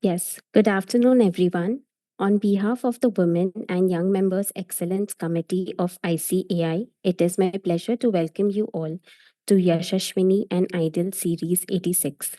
Yes, good afternoon, everyone. On behalf of the Women and Young Members Excellence Committee of ICAI, it is my pleasure to welcome you all to Yashashwini and Idol Series 86.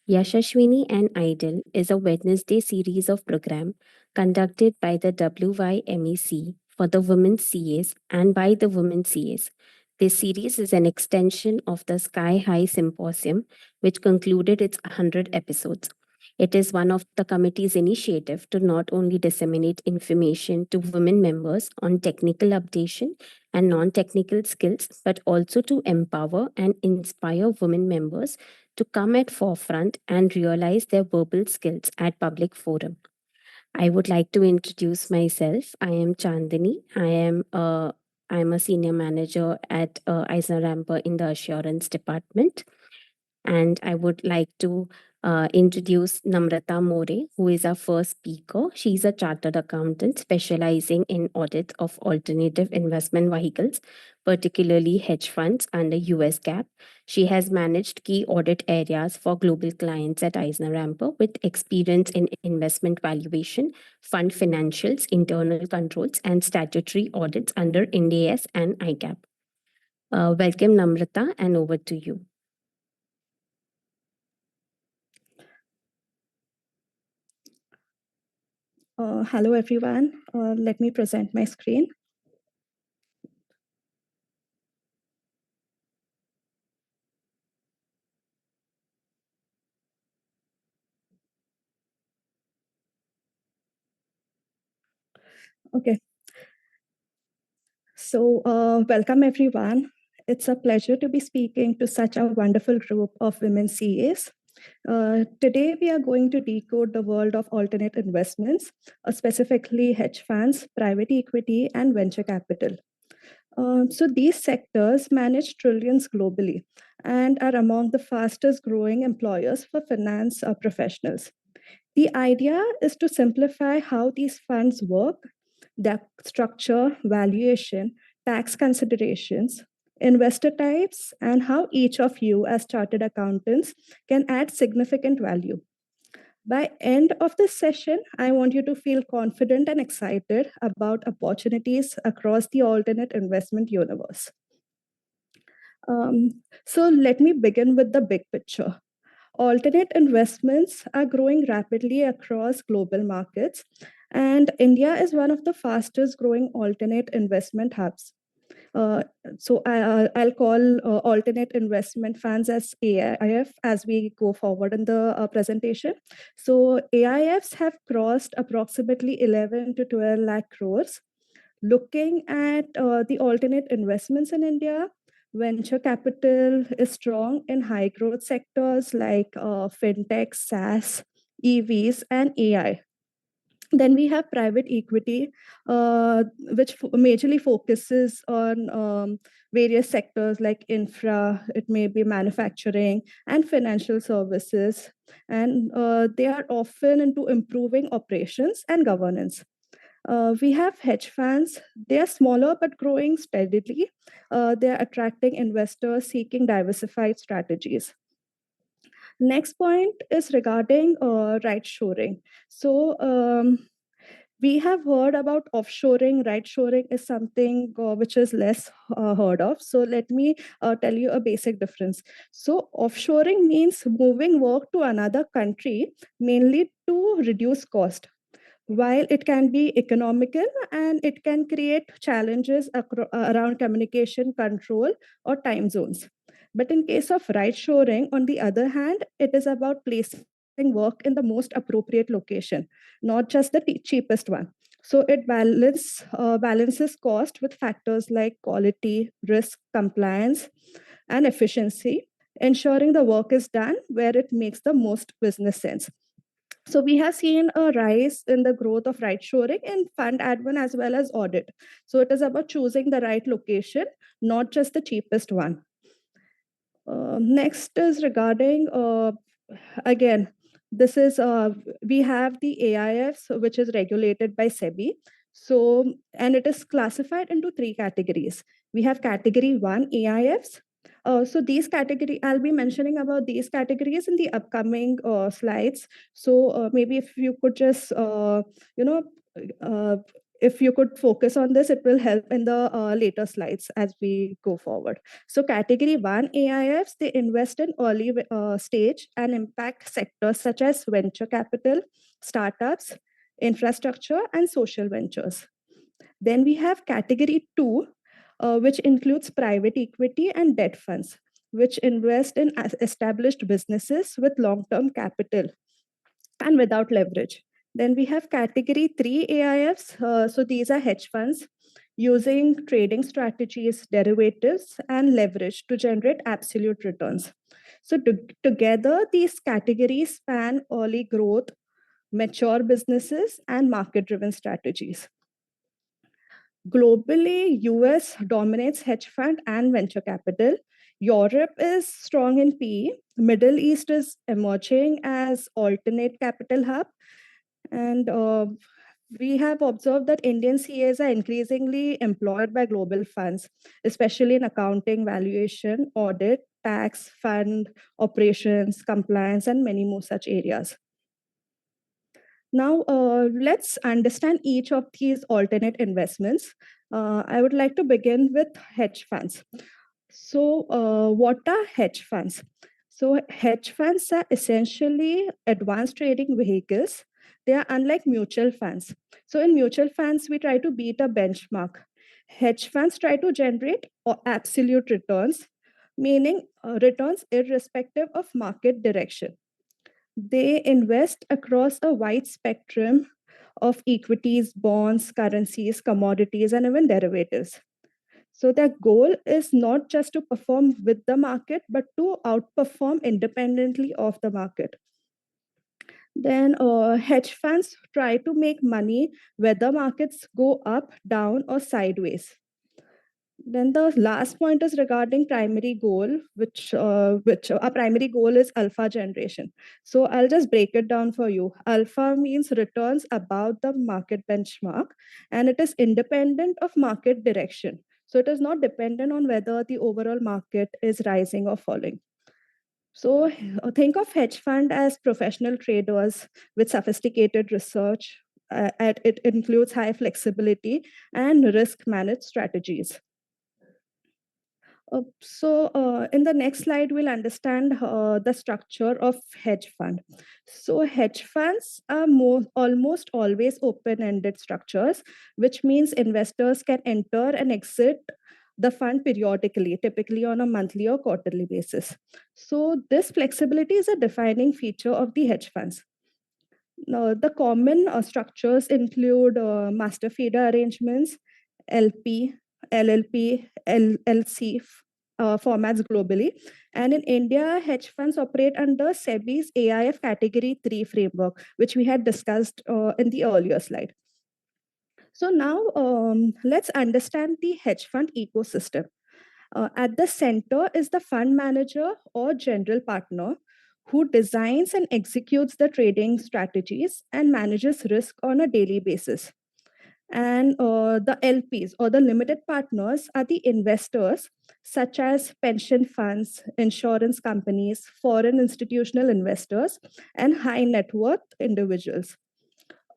Yashashwini and Idol is a Wednesday series of program conducted by the WYMEC for the women CAs and by the women CAs. This series is an extension of the Sky High Symposium, which concluded its 100 episodes. It is one of the committee's initiative to not only disseminate information to women members on technical updation and non-technical skills, but also to empower and inspire women members to come at forefront and realize their verbal skills at public forum. I would like to introduce myself. I am Chandini. I'm a senior manager at Eisner Ramper in the assurance department. And I would like to introduce Namrata More, who is our first speaker. She's a chartered accountant specializing in audit of alternative investment vehicles, particularly hedge funds under US GAAP. She has managed key audit areas for global clients at Eisner Ramper with experience in investment valuation, fund financials, internal controls, and statutory audits under Ind AS and IGAP. Welcome, Namrata, and over to you. Hello, everyone. Let me present my screen. Okay. So, welcome, everyone. It's a pleasure to be speaking to such a wonderful group of women CAs. Today, we are going to decode the world of alternate investments, specifically hedge funds, private equity, and venture capital. So these sectors manage trillions globally and are among the fastest growing employers for finance professionals. The idea is to simplify how these funds work, their structure, valuation, tax considerations, investor types, and how each of you as chartered accountants can add significant value. By end of this session, I want you to feel confident and excited about opportunities across the alternate investment universe. So let me begin with the big picture. Alternate investments are growing rapidly across global markets, and India is one of the fastest growing alternate investment hubs. I'll call alternate investment funds as AIF as we go forward in the presentation. So AIFs have crossed approximately 11 to 12 lakh crores. Looking at the alternate investments in India, venture capital is strong in high growth sectors like fintech, SaaS, EVs, and AI. Then we have private equity, which majorly focuses on various sectors like infra, it may be manufacturing, and financial services. And they are often into improving operations and governance. We have hedge funds. They are smaller but growing steadily. They are attracting investors seeking diversified strategies. Next point is regarding right shoring. So we have heard about offshoring. Right shoring is something which is less heard of. So let me tell you a basic difference. So offshoring means moving work to another country, mainly to reduce cost. While it can be economical and it can create challenges around communication control or time zones. But in case of right shoring, on the other hand, it is about placing work in the most appropriate location, not just the cheapest one. So it balances cost with factors like quality, risk, compliance, and efficiency, ensuring the work is done where it makes the most business sense. So we have seen a rise in the growth of right shoring in fund admin as well as audit. So it is about choosing the right location, not just the cheapest one. Next is regarding, again, this is, we have the AIFs, which is regulated by SEBI. So, and it is classified into three categories. We have category one AIFs, So these categories, I'll be mentioning about these categories in the upcoming slides. So maybe if you could just, you know, uh, if you could focus on this, it will help in the later slides as we go forward. So category 1 AIFs, they invest in early stage and impact sectors such as venture capital, startups, infrastructure, and social ventures. Then we have category 2, which includes private equity and debt funds, which invest in established businesses with long-term capital and without leverage. Then we have category 3 AIFs. So these are hedge funds using trading strategies, derivatives, and leverage to generate absolute returns. So together, these categories span early growth, mature businesses, and market-driven strategies. Globally, US dominates hedge fund and venture capital. Europe is strong in PE. Middle East is emerging as alternate capital hub. And we have observed that Indian CAs are increasingly employed by global funds, especially in accounting, valuation, audit, tax, fund operations, compliance, and many more such areas. Now, let's understand each of these alternate investments. I would like to begin with hedge funds. So, what are hedge funds? So, hedge funds are essentially advanced trading vehicles. They are unlike mutual funds. So, in mutual funds, we try to beat a benchmark. Hedge funds try to generate absolute returns, meaning returns irrespective of market direction. They invest across a wide spectrum of equities, bonds, currencies, commodities, and even derivatives. So their goal is not just to perform with the market, but to outperform independently of the market. Then hedge funds try to make money whether markets go up, down, or sideways. Then the last point is regarding primary goal, which our primary goal is alpha generation. So I'll just break it down for you. Alpha means returns above the market benchmark, and it is independent of market direction. So it is not dependent on whether the overall market is rising or falling. So think of hedge fund as professional traders with sophisticated research. It includes high flexibility and risk managed strategies. In the next slide, we'll understand the structure of hedge fund. So hedge funds are almost always open-ended structures, which means investors can enter and exit the fund periodically, typically on a monthly or quarterly basis. So this flexibility is a defining feature of the hedge funds. Now, the common structures include master feeder arrangements, LP, LLP, LLC formats globally. And in India, hedge funds operate under SEBI's AIF Category 3 framework, which we had discussed in the earlier slide. So now let's understand the hedge fund ecosystem. At the center is the fund manager or general partner who designs and executes the trading strategies and manages risk on a daily basis. And the LPs or the limited partners are the investors, such as pension funds, insurance companies, foreign institutional investors, and high net worth individuals.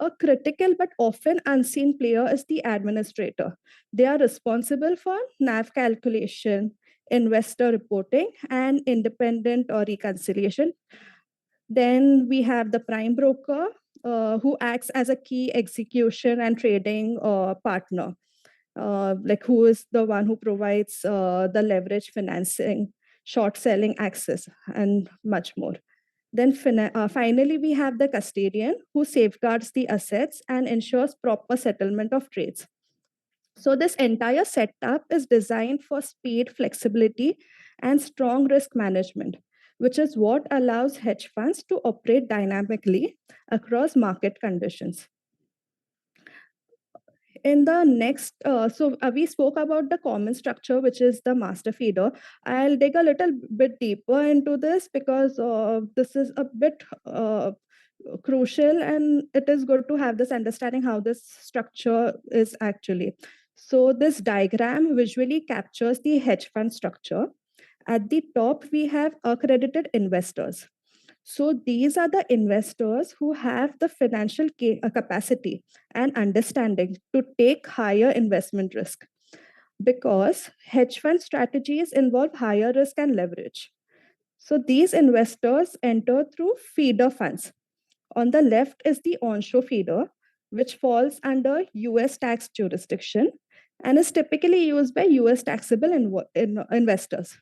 A critical but often unseen player is the administrator. They are responsible for NAV calculation, investor reporting, and independent or reconciliation. Then we have the prime broker, who acts as a key execution and trading partner, like who is the one who provides the leverage financing, short selling access, and much more. Then finally, we have the custodian who safeguards the assets and ensures proper settlement of trades. So this entire setup is designed for speed, flexibility, and strong risk management, which is what allows hedge funds to operate dynamically across market conditions. In the next, we spoke about the common structure, which is the master feeder. I'll dig a little bit deeper into this because this is a bit crucial, and it is good to have this understanding how this structure is actually. So this diagram visually captures the hedge fund structure. At the top, we have accredited investors. So these are the investors who have the financial capacity and understanding to take higher investment risk, because hedge fund strategies involve higher risk and leverage. So these investors enter through feeder funds. On the left is the onshore feeder, which falls under US tax jurisdiction and is typically used by US taxable investors.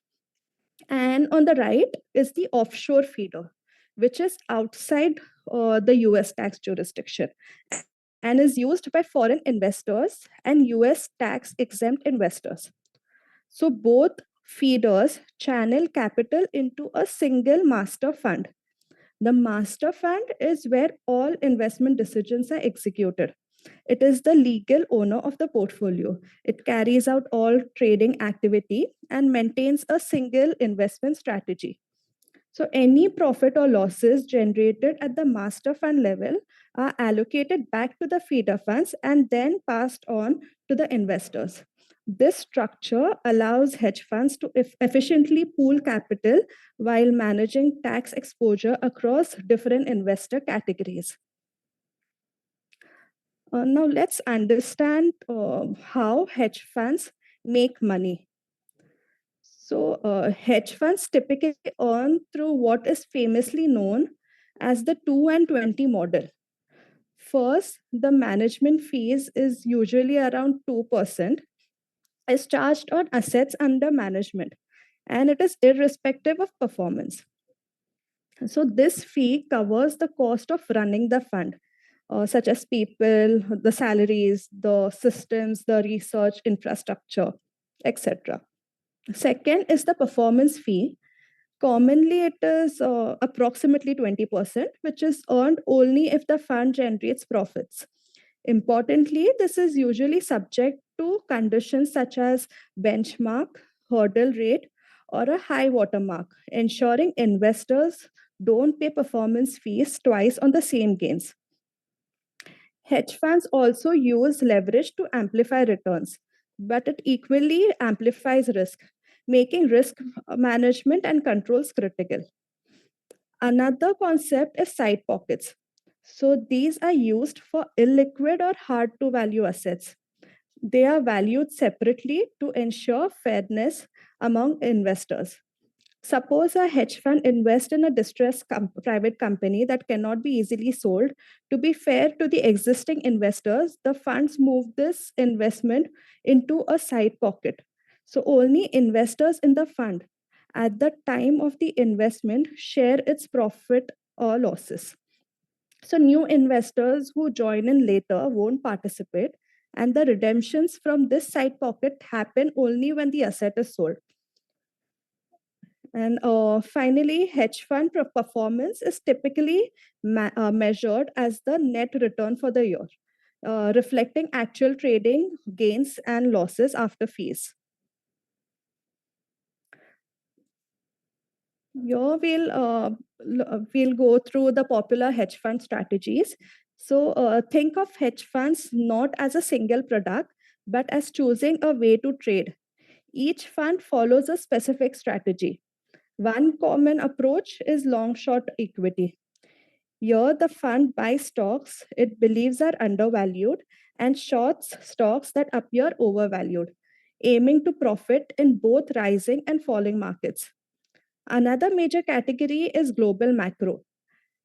And on the right is the offshore feeder, which is outside the US tax jurisdiction and is used by foreign investors and US tax exempt investors. So both feeders channel capital into a single master fund. The master fund is where all investment decisions are executed. It is the legal owner of the portfolio. It carries out all trading activity and maintains a single investment strategy. So, any profit or losses generated at the master fund level are allocated back to the feeder funds and then passed on to the investors. This structure allows hedge funds to efficiently pool capital while managing tax exposure across different investor categories. Now, let's understand how hedge funds make money. So, hedge funds typically earn through what is famously known as the 2 and 20 model. First, the management fees is usually around 2%, is charged on assets under management, and it is irrespective of performance. So, this fee covers the cost of running the fund, such as people, the salaries, the systems, the research infrastructure, etc. Second is the performance fee. Commonly, it is approximately 20%, which is earned only if the fund generates profits. Importantly, this is usually subject to conditions such as benchmark, hurdle rate, or a high watermark, ensuring investors don't pay performance fees twice on the same gains. Hedge funds also use leverage to amplify returns, but it equally amplifies risk, making risk management and controls critical. Another concept is side pockets. So these are used for illiquid or hard to value assets. They are valued separately to ensure fairness among investors. Suppose a hedge fund invests in a distressed private company that cannot be easily sold. To be fair to the existing investors, the funds move this investment into a side pocket. So only investors in the fund at the time of the investment share its profit or losses. So new investors who join in later won't participate, and the redemptions from this side pocket happen only when the asset is sold. And finally, hedge fund performance is typically measured as the net return for the year, reflecting actual trading gains and losses after fees. Here we'll go through the popular hedge fund strategies. So think of hedge funds not as a single product, but as choosing a way to trade. Each fund follows a specific strategy. One common approach is long short equity. Here, the fund buys stocks it believes are undervalued and shorts stocks that appear overvalued, aiming to profit in both rising and falling markets. Another major category is global macro.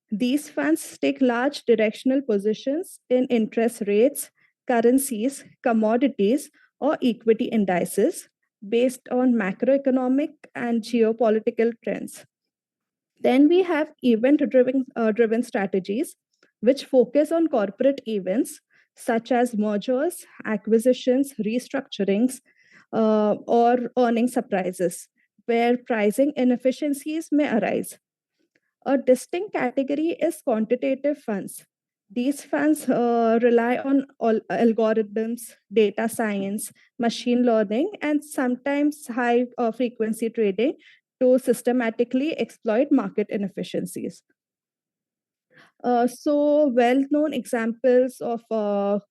These funds take large directional positions in interest rates, currencies, commodities, or equity indices based on macroeconomic and geopolitical trends. Then we have event driven strategies, which focus on corporate events such as mergers, acquisitions, restructurings, or earning surprises, where pricing inefficiencies may arise. A distinct category is quantitative funds. These funds rely on algorithms, data science, machine learning, and sometimes high frequency trading to systematically exploit market inefficiencies. So, well known examples of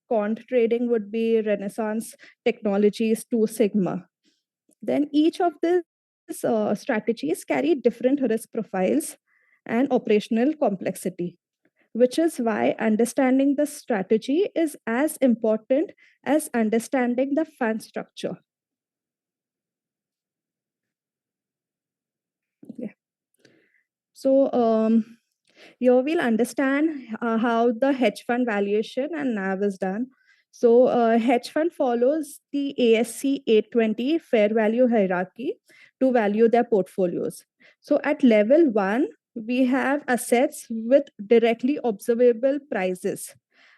quant trading would be Renaissance Technologies, Two Sigma. Then each of these strategies carry different risk profiles and operational complexity, which is why understanding the strategy is as important as understanding the fund structure. Yeah. So here we'll understand how the hedge fund valuation and NAV is done. So hedge fund follows the ASC 820 fair value hierarchy to value their portfolios. So at level 1, we have assets with directly observable prices,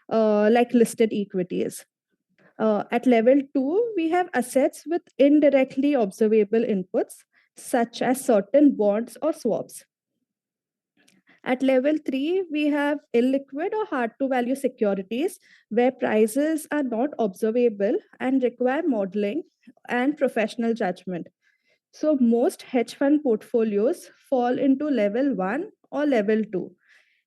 like listed equities. At level 2, we have assets with indirectly observable inputs, such as certain bonds or swaps. At level 3, we have illiquid or hard to value securities where prices are not observable and require modeling and professional judgment. So, most hedge fund portfolios fall into level 1 or level 2,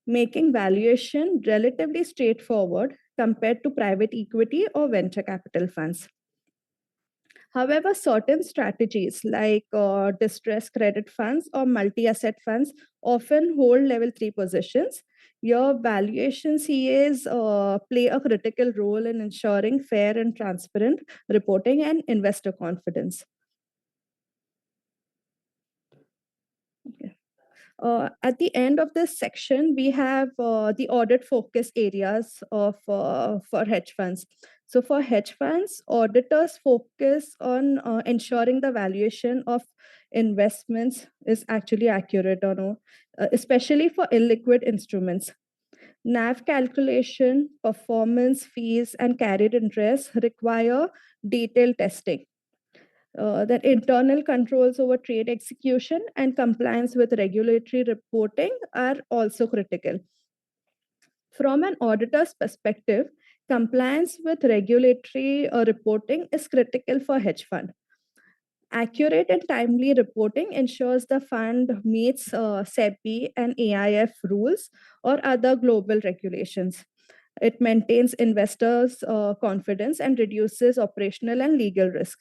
making valuation relatively straightforward compared to private equity or venture capital funds. However, certain strategies like distressed credit funds or multi asset funds often hold level 3 positions. Your valuation CAs play a critical role in ensuring fair and transparent reporting and investor confidence. Okay. At the end of this section, we have the audit focus areas of for hedge funds. So for hedge funds, auditors focus on ensuring the valuation of investments is actually accurate or no, especially for illiquid instruments. NAV calculation, performance fees, and carried interest require detailed testing. That internal controls over trade execution and compliance with regulatory reporting are also critical. From an auditor's perspective, compliance with regulatory reporting is critical for hedge fund. Accurate and timely reporting ensures the fund meets SEBI and AIF rules or other global regulations. It maintains investors' confidence and reduces operational and legal risk.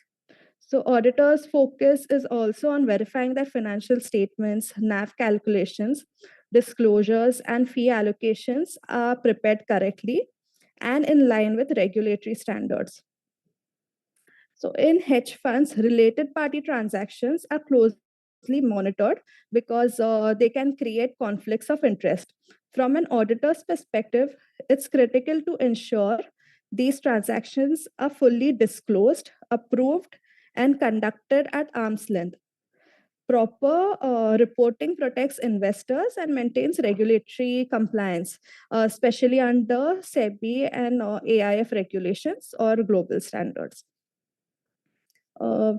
So auditors' focus is also on verifying that financial statements, NAV calculations, disclosures, and fee allocations are prepared correctly and in line with regulatory standards. So in hedge funds, related party transactions are closely monitored because they can create conflicts of interest. From an auditor's perspective, it's critical to ensure these transactions are fully disclosed, approved, and conducted at arm's length. Proper reporting protects investors and maintains regulatory compliance, especially under SEBI and AIF regulations or global standards. Uh,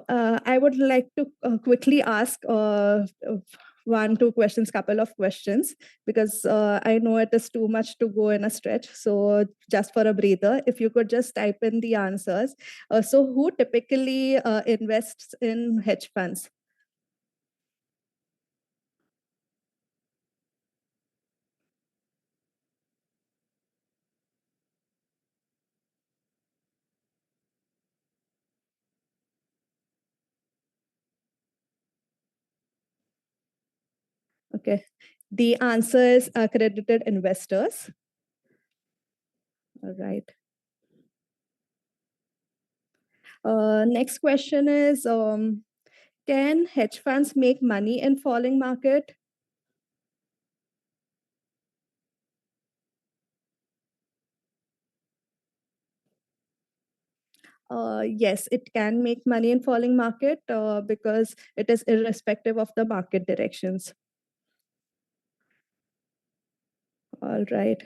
I would like to quickly ask one, two questions, couple of questions, because I know it is too much to go in a stretch. So just for a breather, if you could just type in the answers. So who typically invests in hedge funds? Okay. The answer is accredited investors. All right. Next question is, can hedge funds make money in falling market? Yes, it can make money in falling market because it is irrespective of the market directions. All right.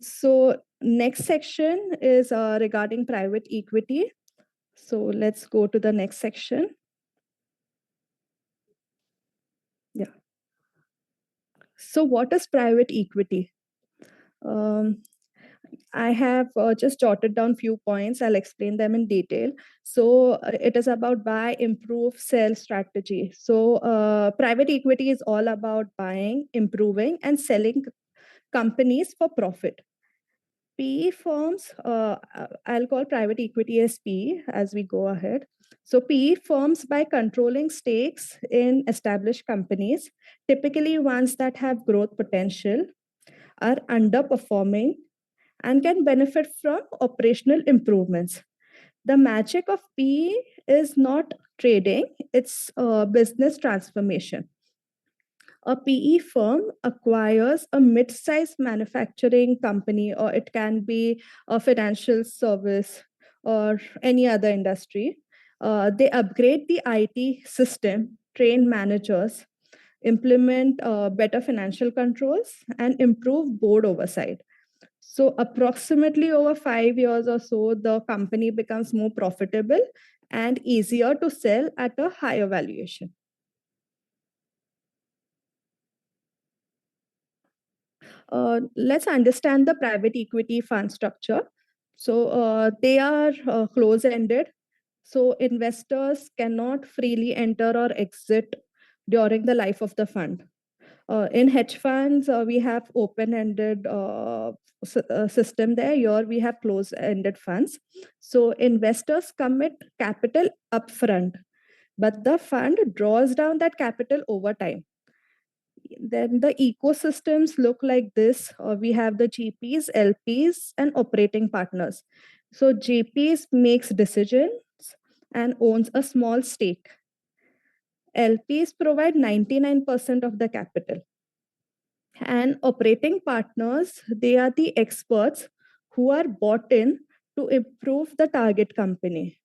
So next section is regarding private equity. So let's go to the next section. Yeah. So what is private equity? Um, I have just jotted down few points. I'll explain them in detail. So it is about buy, improve, sell strategy. So private equity is all about buying, improving, and selling companies for profit. PE firms, I'll call private equity as PE as we go ahead. So PE firms, by controlling stakes in established companies, typically ones that have growth potential, are underperforming and can benefit from operational improvements. The magic of PE is not trading, it's business transformation. A PE firm acquires a mid sized manufacturing company, or it can be a financial service or any other industry. They upgrade the IT system, train managers, implement better financial controls, and improve board oversight. So, approximately over 5 years or so, the company becomes more profitable and easier to sell at a higher valuation. Let's understand the private equity fund structure. So they are close ended. So investors cannot freely enter or exit during the life of the fund. In hedge funds, we have open-ended system there. Here we have closed-ended funds. So investors commit capital upfront, but the fund draws down that capital over time. Then the ecosystems look like this. We have the GPs, LPs, and operating partners. So GPs makes decisions and owns a small stake. LPs provide 99% of the capital. And operating partners, they are the experts who are bought in to improve the target company.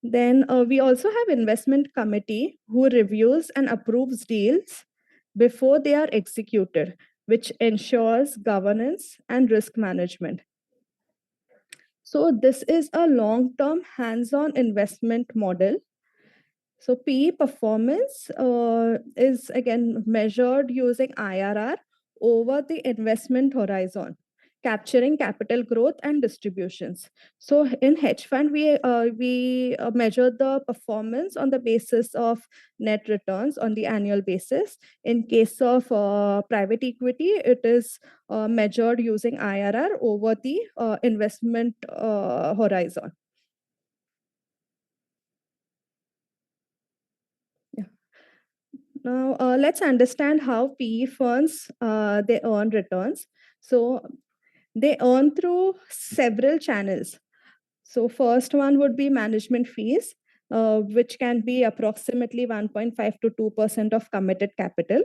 Then we also have investment committee who reviews and approves deals before they are executed, which ensures governance and risk management. So this is a long-term hands-on investment model. So PE performance is again measured using IRR over the investment horizon, capturing capital growth and distributions. So in hedge fund, we measure the performance on the basis of net returns on the annual basis. In case of private equity, it is measured using IRR over the investment horizon. Yeah. Now, let's understand how PE firms they earn returns. So they earn through several channels. So first one would be management fees, which can be approximately 1.5 to 2% of committed capital.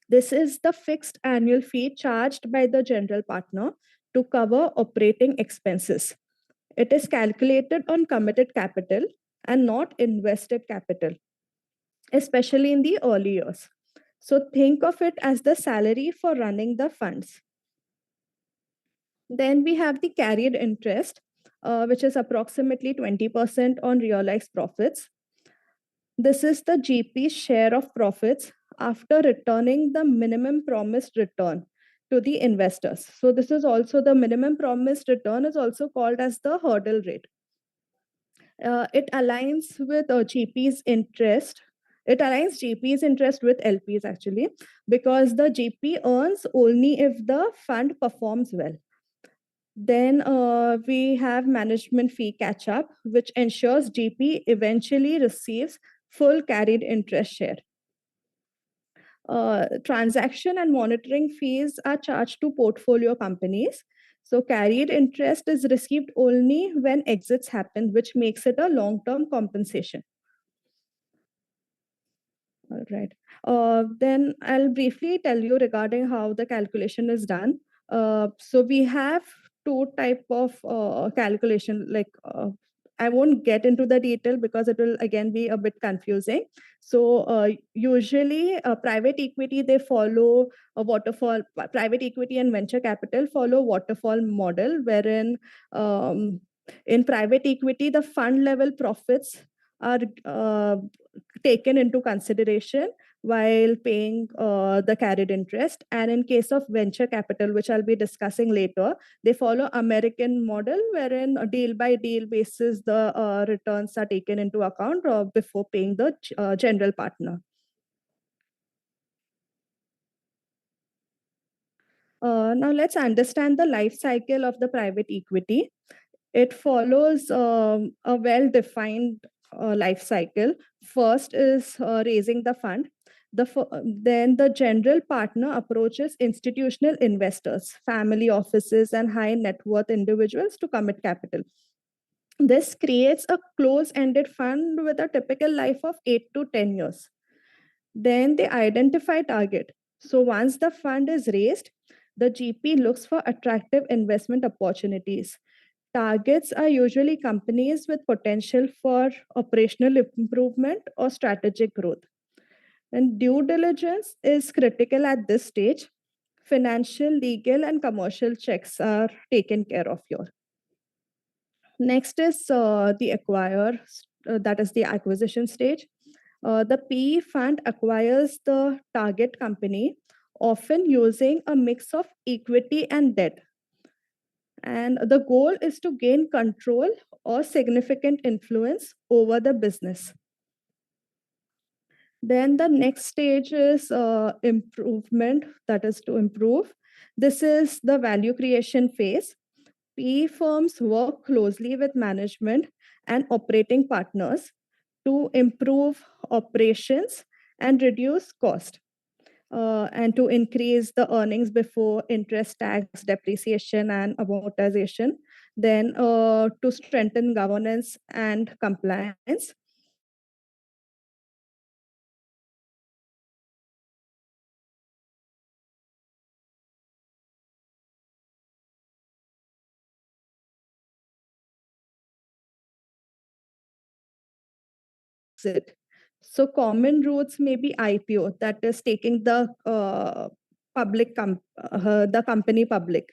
This is the fixed annual fee charged by the general partner to cover operating expenses. It is calculated on committed capital and not invested capital, especially in the early years. So think of it as the salary for running the funds. Then we have the carried interest, which is approximately 20% on realized profits. This is the GP's share of profits after returning the minimum promised return to the investors. So this is also the minimum promised return is also called as the hurdle rate. It aligns with GP's interest. It aligns GP's interest with LP's actually, because the GP earns only if the fund performs well. Then we have management fee catch up, which ensures GP eventually receives full carried interest share. Transaction and monitoring fees are charged to portfolio companies. So carried interest is received only when exits happen, which makes it a long-term compensation. All right. Then I'll briefly tell you regarding how the calculation is done. So we have two type of calculation. I won't get into the detail because it will again be a bit confusing. So usually, private equity they follow a waterfall. Private equity and venture capital follow waterfall model, wherein in private equity the fund level profits are taken into consideration while paying the carried interest. And in case of venture capital, which I'll be discussing later, they follow American model, wherein a deal by deal basis the returns are taken into account before paying the general partner. Now let's understand the life cycle of the private equity. It follows a well-defined life cycle. First is raising the fund. Then the general partner approaches institutional investors, family offices, and high net worth individuals to commit capital. This creates a close-ended fund with a typical life of 8 to 10 years. Then they identify target. So once the fund is raised, the GP looks for attractive investment opportunities. Targets are usually companies with potential for operational improvement or strategic growth. And due diligence is critical at this stage. Financial, legal, and commercial checks are taken care of here. Next is the acquire, that is the acquisition stage. The PE fund acquires the target company, often using a mix of equity and debt. And the goal is to gain control or significant influence over the business. Then the next stage is improvement, that is to improve. This is the value creation phase. PE firms work closely with management and operating partners to improve operations and reduce cost, and to increase the earnings before interest, tax, depreciation, and amortization. Then to strengthen governance and compliance. Exit. So common routes may be IPO, that is taking the the company public.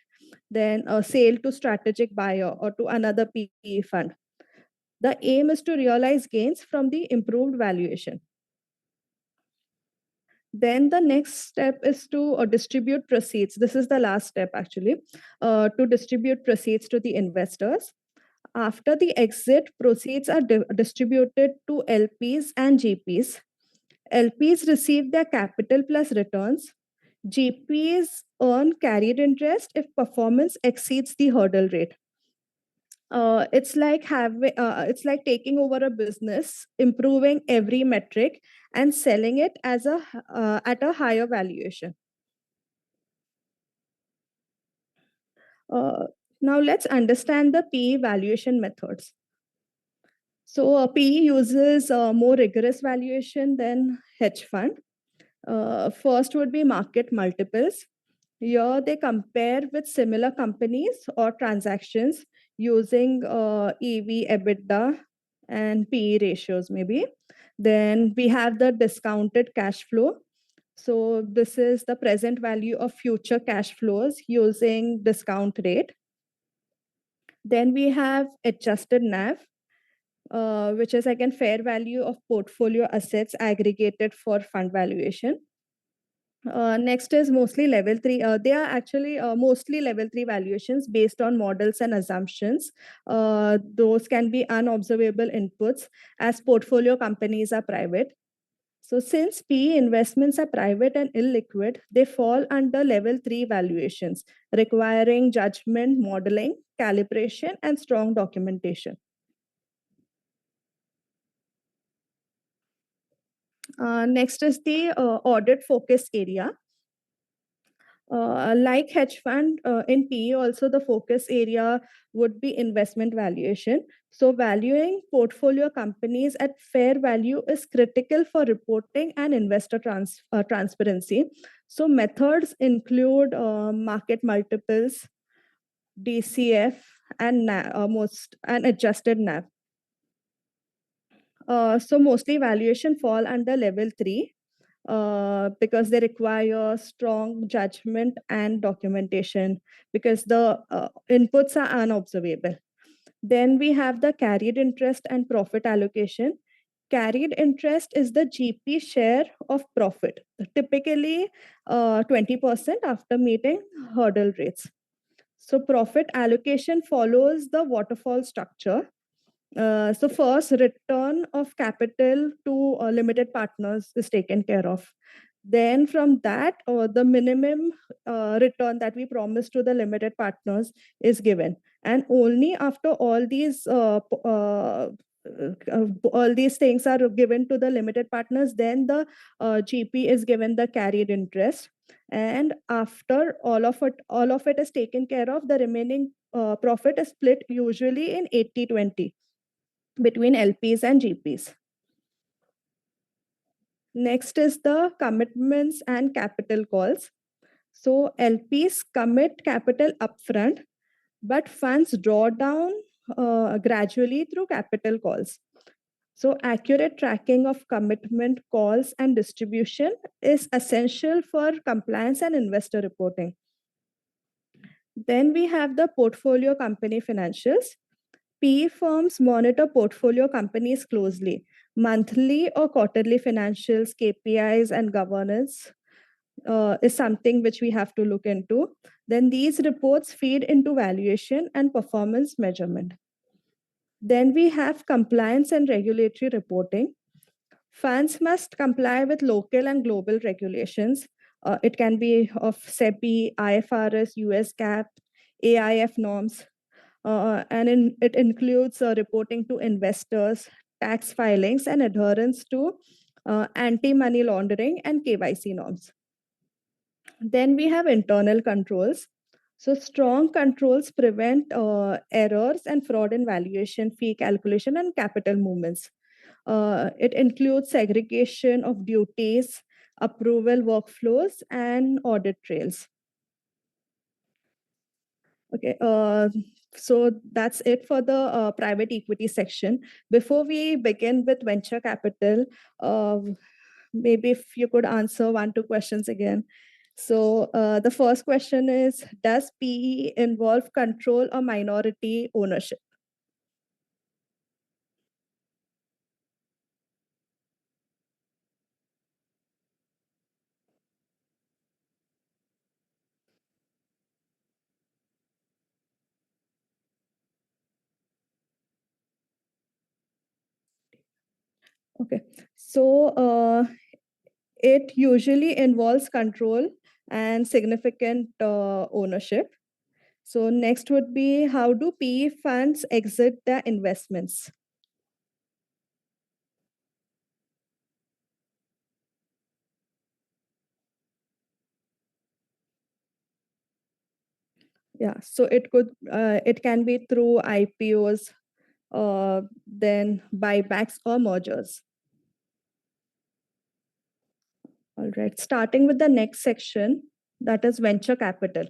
Then a sale to strategic buyer or to another PE fund. The aim is to realize gains from the improved valuation. Then the next step is to distribute proceeds. This is the last step actually, to distribute proceeds to the investors. After the exit, proceeds are distributed to LPs and GPs. LPs receive their capital plus returns. GPs earn carried interest if performance exceeds the hurdle rate. It's like taking over a business, improving every metric, and selling it as a at a higher valuation. Uh, Now let's understand the PE valuation methods. So PE uses more rigorous valuation than hedge fund. First would be market multiples. Here they compare with similar companies or transactions using EV, EBITDA, and PE ratios, maybe. Then we have the discounted cash flow. So this is the present value of future cash flows using discount rate. Then we have adjusted NAV, which is again fair value of portfolio assets aggregated for fund valuation. Next is mostly level three. They are actually mostly level three valuations based on models and assumptions. Those can be unobservable inputs as portfolio companies are private. So since PE investments are private and illiquid, they fall under level three valuations, requiring judgment, modeling, calibration, and strong documentation. Next is the audit focus area. Like hedge fund, in PE also the focus area would be investment valuation. So valuing portfolio companies at fair value is critical for reporting and investor transparency. So methods include market multiples, DCF, and most and adjusted NAV. So mostly valuation fall under level three, because they require strong judgment and documentation because the inputs are unobservable. Then we have the carried interest and profit allocation. Carried interest is the GP share of profit, typically 20% after meeting hurdle rates. So profit allocation follows the waterfall structure. So first, return of capital to limited partners is taken care of. Then from that, the minimum return that we promise to the limited partners is given. And only after all these things are given to the limited partners, then the GP is given the carried interest. And after all of it is taken care of, the remaining profit is split usually in 80-20 between LPs and GPs. Next is the commitments and capital calls. So LPs commit capital upfront, but funds draw down gradually through capital calls. So accurate tracking of commitment calls and distribution is essential for compliance and investor reporting. Then we have the portfolio company financials. PE firms monitor portfolio companies closely. Monthly or quarterly financials, KPIs, and governance is something which we have to look into. Then these reports feed into valuation and performance measurement. Then we have compliance and regulatory reporting. Funds must comply with local and global regulations. It can be of SEBI, IFRS, US GAAP, AIF norms, it includes reporting to investors, tax filings, and adherence to anti-money laundering and KYC norms. Then we have internal controls. So strong controls prevent errors and fraud in valuation, fee calculation, and capital movements. It includes segregation of duties, approval workflows, and audit trails. Okay, so that's it for the private equity section. Before we begin with venture capital, maybe if you could answer 1, 2 questions again. So the first question is, does PE involve control or minority ownership? Okay, so it usually involves control and significant ownership. So next would be, how do PE funds exit their investments? Yeah, so it can be through IPOs, then buybacks or mergers. All right, starting with the next section, that is venture capital.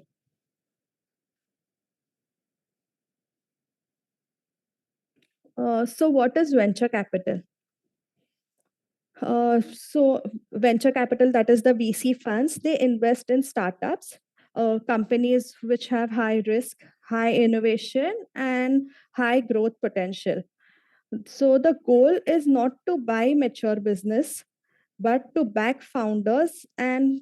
So what is venture capital? So venture capital, that is the VC funds, they invest in startups, companies which have high risk, high innovation, and high growth potential. So the goal is not to buy mature business, but to back founders and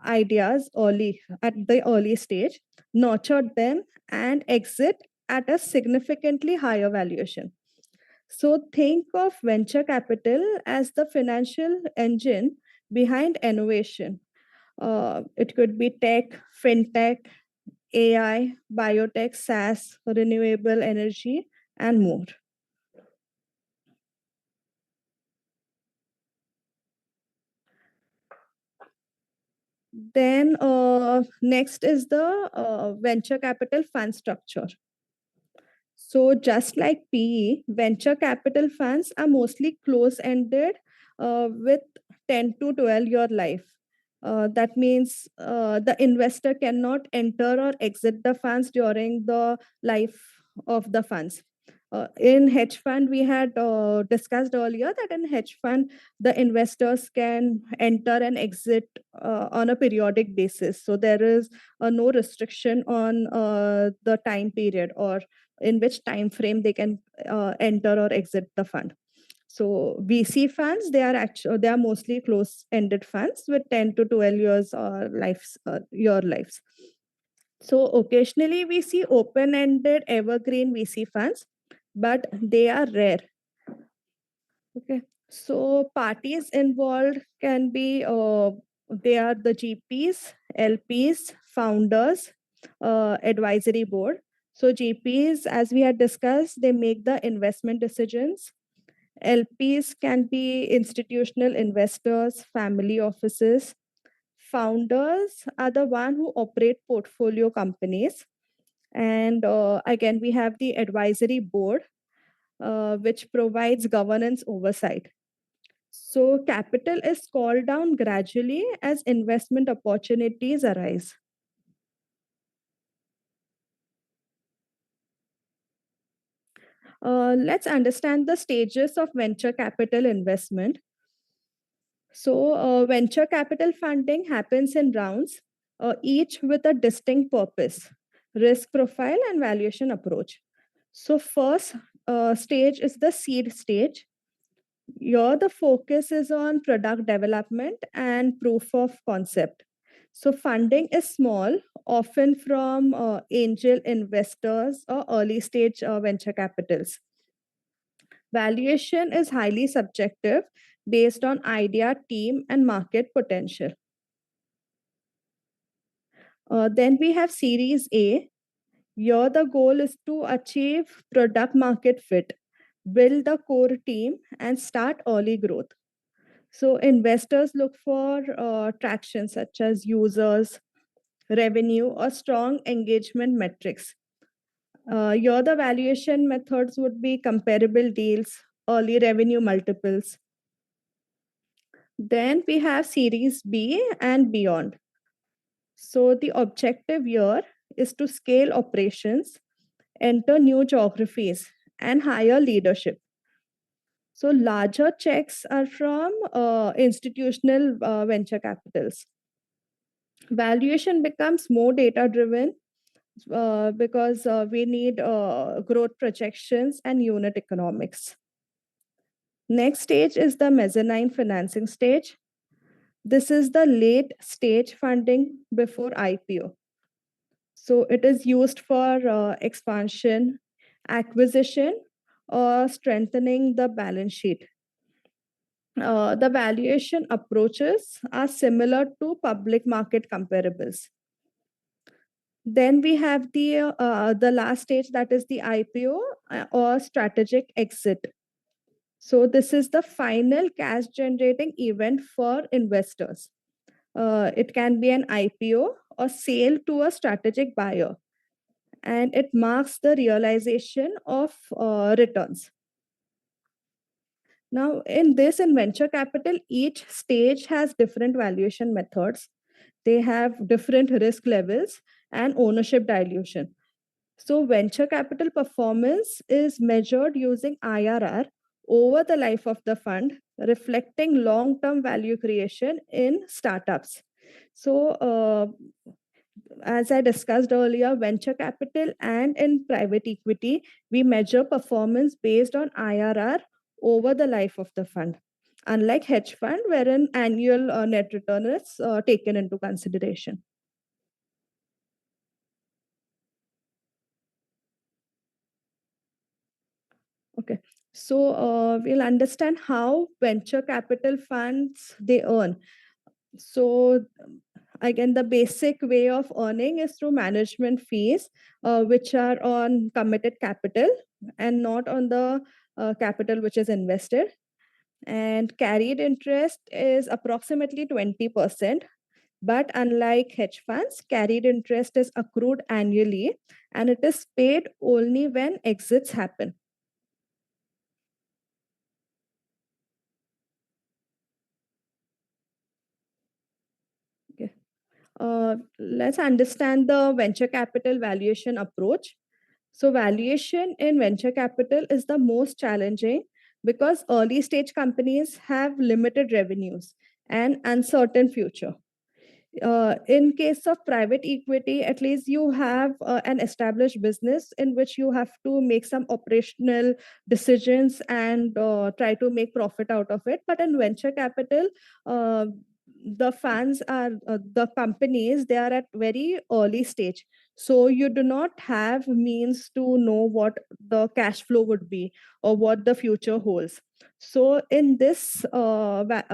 ideas early at the early stage, nurture them, and exit at a significantly higher valuation. So think of venture capital as the financial engine behind innovation. It could be tech, fintech, AI, biotech, SaaS, renewable energy, and more. Then next is the venture capital fund structure. So just like PE, venture capital funds are mostly close-ended with 10 to 12-year life. That means the investor cannot enter or exit the funds during the life of the funds. In hedge fund, we had discussed earlier that in hedge fund, the investors can enter and exit on a periodic basis. So there is no restriction on the time period or in which time frame they can enter or exit the fund. So VC funds, they are mostly close-ended funds with 10 to 12 years year lives. So occasionally we see open-ended evergreen VC funds, but they are rare. Okay. So parties involved can be they are the GPs, LPs, founders, advisory board. So GPs, as we had discussed, they make the investment decisions. LPs can be institutional investors, family offices. Founders are the one who operate portfolio companies. And again, we have the advisory board, which provides governance oversight. So capital is called down gradually as investment opportunities arise. Let's understand the stages of venture capital investment. So, venture capital funding happens in rounds, each with a distinct purpose, risk profile, and valuation approach. So, first stage is the seed stage. Here, the focus is on product development and proof of concept. So, funding is small, often from angel investors or early stage venture capitals. Valuation is highly subjective based on idea, team, and market potential. Then we have Series A. Here, the goal is to achieve product market fit, build the core team, and start early growth. So, investors look for traction such as users, revenue, or strong engagement metrics. Here, the valuation methods would be comparable deals, early revenue multiples. Then we have Series B and beyond. So, the objective here is to scale operations, enter new geographies, and hire leadership. So, larger checks are from institutional venture capitals. Valuation becomes more data driven because we need growth projections and unit economics. Next stage is the mezzanine financing stage. This is the late stage funding before IPO. So it is used for expansion, acquisition, or strengthening the balance sheet. The valuation approaches are similar to public market comparables. Then we have the last stage, that is the IPO or strategic exit. So this is the final cash generating event for investors. It can be an IPO or sale to a strategic buyer, and it marks the realization of returns. Now, in venture capital, each stage has different valuation methods. They have different risk levels and ownership dilution. So, venture capital performance is measured using IRR over the life of the fund, reflecting long term value creation in startups. So, as I discussed earlier, venture capital and in private equity, we measure performance based on IRR over the life of the fund. Unlike hedge fund, wherein annual net return is taken into consideration. Okay, so we'll understand how venture capital funds they earn. So again, the basic way of earning is through management fees, which are on committed capital and not on the capital which is invested. And carried interest is approximately 20%. But unlike hedge funds, carried interest is accrued annually and it is paid only when exits happen. Okay. Let's understand the venture capital valuation approach. So, valuation in venture capital is the most challenging because early stage companies have limited revenues and uncertain future. In case of private equity, at least you have an established business in which you have to make some operational decisions and try to make profit out of it. But in venture capital, the funds are the companies, they are at very early stage. So you do not have means to know what the cash flow would be or what the future holds. So in this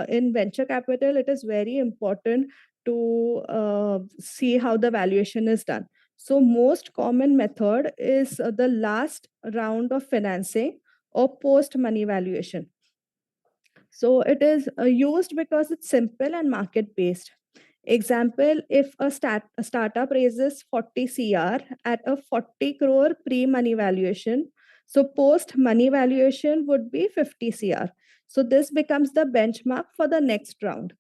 in venture capital, it is very important to see how the valuation is done. So most common method is the last round of financing or post money valuation. So it is used because it's simple and market based. Example, if a startup raises 40 CR at a 40 crore pre-money valuation, so post-money valuation would be 50 CR. So this becomes the benchmark for the next round.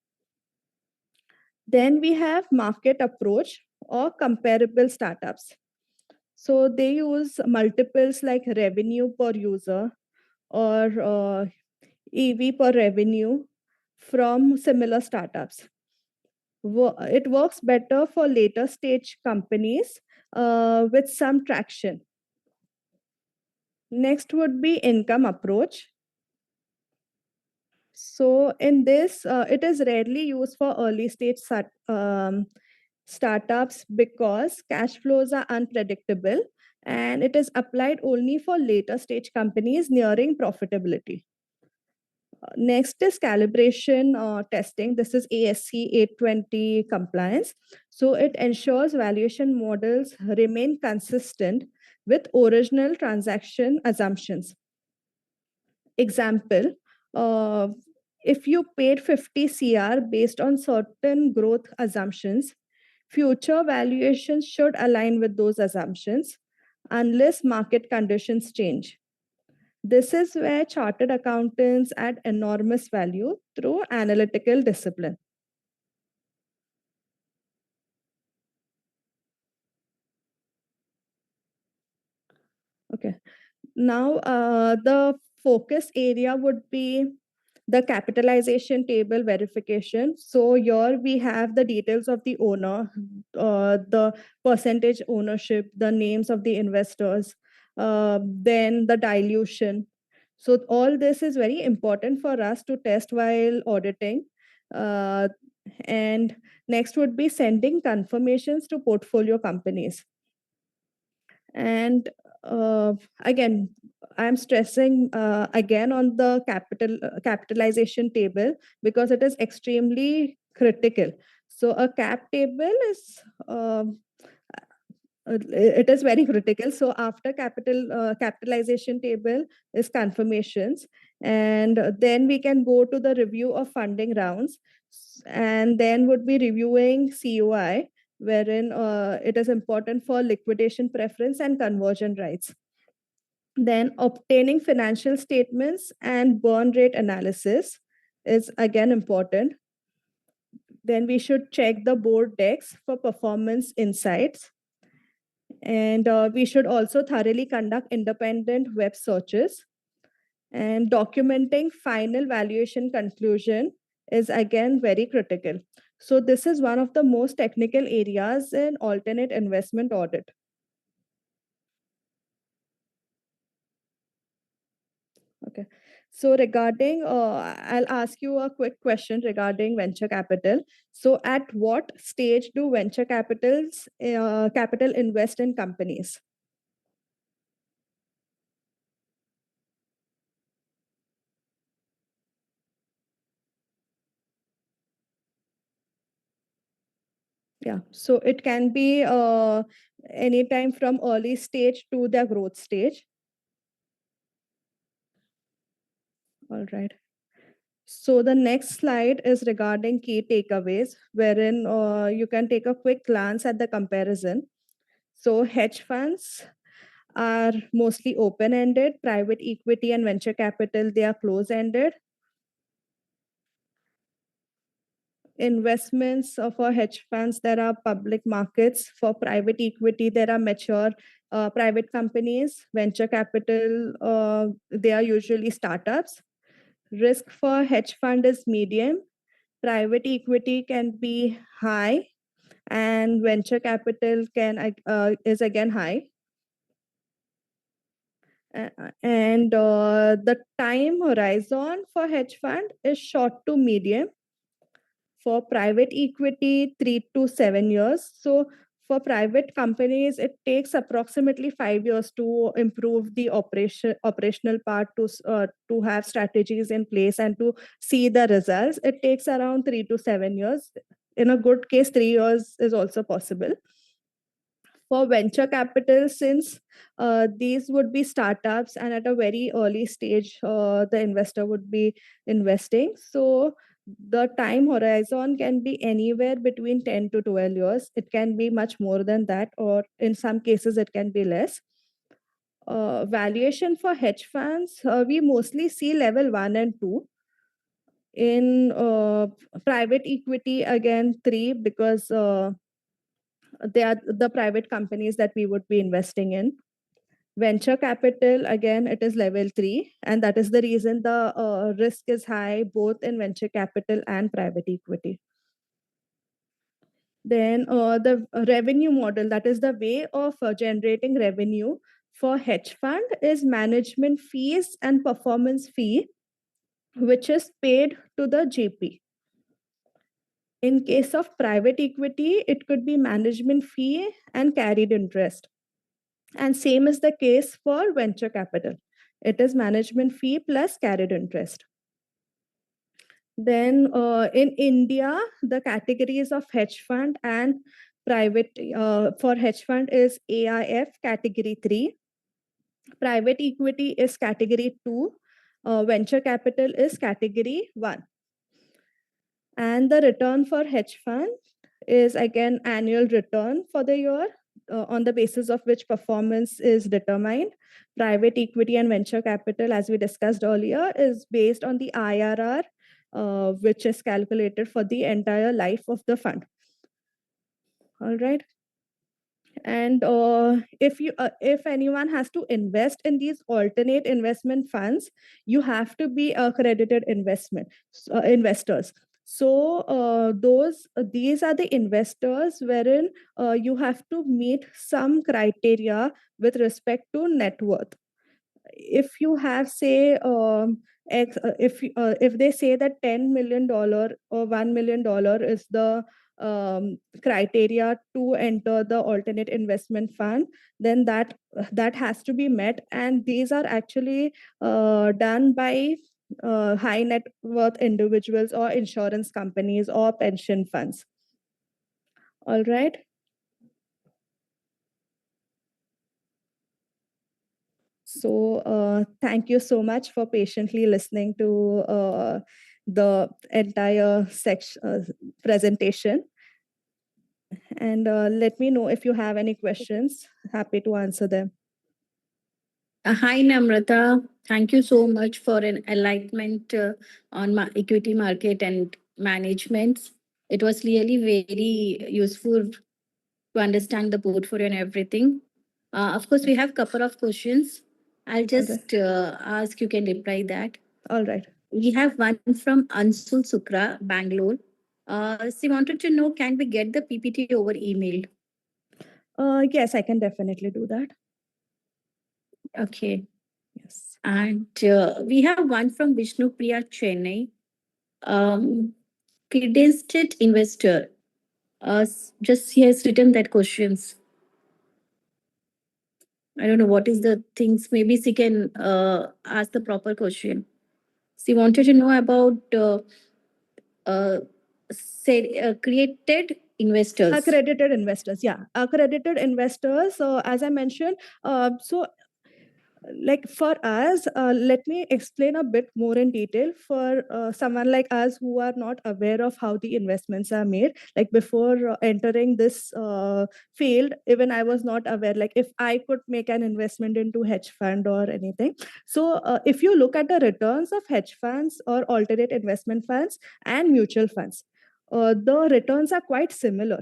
Then we have market approach or comparable startups. So they use multiples like revenue per user or EV per revenue from similar startups. It works better for later stage companies with some traction. Next would be income approach. So in this, it is rarely used for early stage startups because cash flows are unpredictable, and it is applied only for later stage companies nearing profitability. Next is calibration testing. This is ASC 820 compliance. So it ensures valuation models remain consistent with original transaction assumptions. Example, uh, if you paid 50 CR based on certain growth assumptions, future valuations should align with those assumptions unless market conditions change. This is where chartered accountants add enormous value through analytical discipline. Okay. Now, the focus area would be the capitalization table verification. So here we have the details of the owner, the percentage ownership, the names of the investors, then the dilution. So all this is very important for us to test while auditing. Uh, and next would be sending confirmations to portfolio companies. And again, I'm stressing again on the capitalization table because it is extremely critical. So a cap table is it is very critical. So after capitalization table is confirmations, and then we can go to the review of funding rounds, and then would be reviewing COI, wherein it is important for liquidation preference and conversion rights. Then obtaining financial statements and burn rate analysis is again important. Then we should check the board decks for performance insights. And we should also thoroughly conduct independent web searches. And documenting final valuation conclusion is again very critical. So this is one of the most technical areas in alternate investment audit. Okay. So regarding, I'll ask you a quick question regarding venture capital. So at what stage do venture capital invest in companies? Yeah. So it can be anytime from early stage to the growth stage. All right. So the next slide is regarding key takeaways, wherein you can take a quick glance at the comparison. So hedge funds are mostly open-ended. Private equity and venture capital, they are close-ended. Investments for hedge funds, there are public markets. For private equity, there are mature private companies. Venture capital, they are usually startups. Risk for hedge fund is medium. Private equity can be high, and venture capital can is again high. And the time horizon for hedge fund is short to medium. For private equity, 3 to 7 years. So For private companies, it takes approximately 5 years to improve the operational part, to have strategies in place and to see the results. It takes around 3 to 7 years. In a good case, 3 years is also possible. For venture capital, since these would be startups and at a very early stage, the investor would be investing. So the time horizon can be anywhere between 10 to 12 years. It can be much more than that, or in some cases, it can be less. Valuation for hedge funds, we mostly see level 1 and 2. In private equity, again, 3, because they are the private companies that we would be investing in. Venture capital, again, it is level 3, and that is the reason the risk is high both in venture capital and private equity. Then the revenue model, that is the way of generating revenue for hedge fund, is management fees and performance fee, which is paid to the GP. In case of private equity, it could be management fee and carried interest. And same is the case for venture capital. It is management fee plus carried interest. Then in India, the categories of hedge fund and private for hedge fund is AIF category 3. Private equity is category 2. Venture capital is category 1. And the return for hedge fund is again annual return for the year, on the basis of which performance is determined. Private equity and venture capital, as we discussed earlier, is based on the IRR, which is calculated for the entire life of the fund. All right. And if anyone has to invest in these alternate investment funds, you have to be accredited investors. So these are the investors wherein you have to meet some criteria with respect to net worth. If you have, say, if they say that $10 million or $1 million is the criteria to enter the alternate investment fund, then that has to be met, and these are actually done by high net worth individuals or insurance companies or pension funds. All right. So thank you so much for patiently listening to the entire presentation. And let me know if you have any questions. Happy to answer them. Hi, Namrata. Thank you so much for an enlightenment on equity market and management. It was really very useful to understand the portfolio and everything. Of course, we have a couple of questions. I'll just ask, you can reply that. All right. We have one from Ansul Sukra, Bangalore. She wanted to know, can we get the PPT over email? Yes, I can definitely do that. Okay. Yes. And we have one from Vishnu Priya, Chennai. Credentialed investor. Just he has written that questions. I don't know what is the things. Maybe she can ask the proper question. She wanted to know about created investors. Accredited investors, yeah. Accredited investors. So as I mentioned, so like for us, let me explain a bit more in detail for someone like us who are not aware of how the investments are made. Like before entering this field, even I was not aware, like if I could make an investment into hedge fund or anything. So if you look at the returns of hedge funds or alternate investment funds and mutual funds, the returns are quite similar.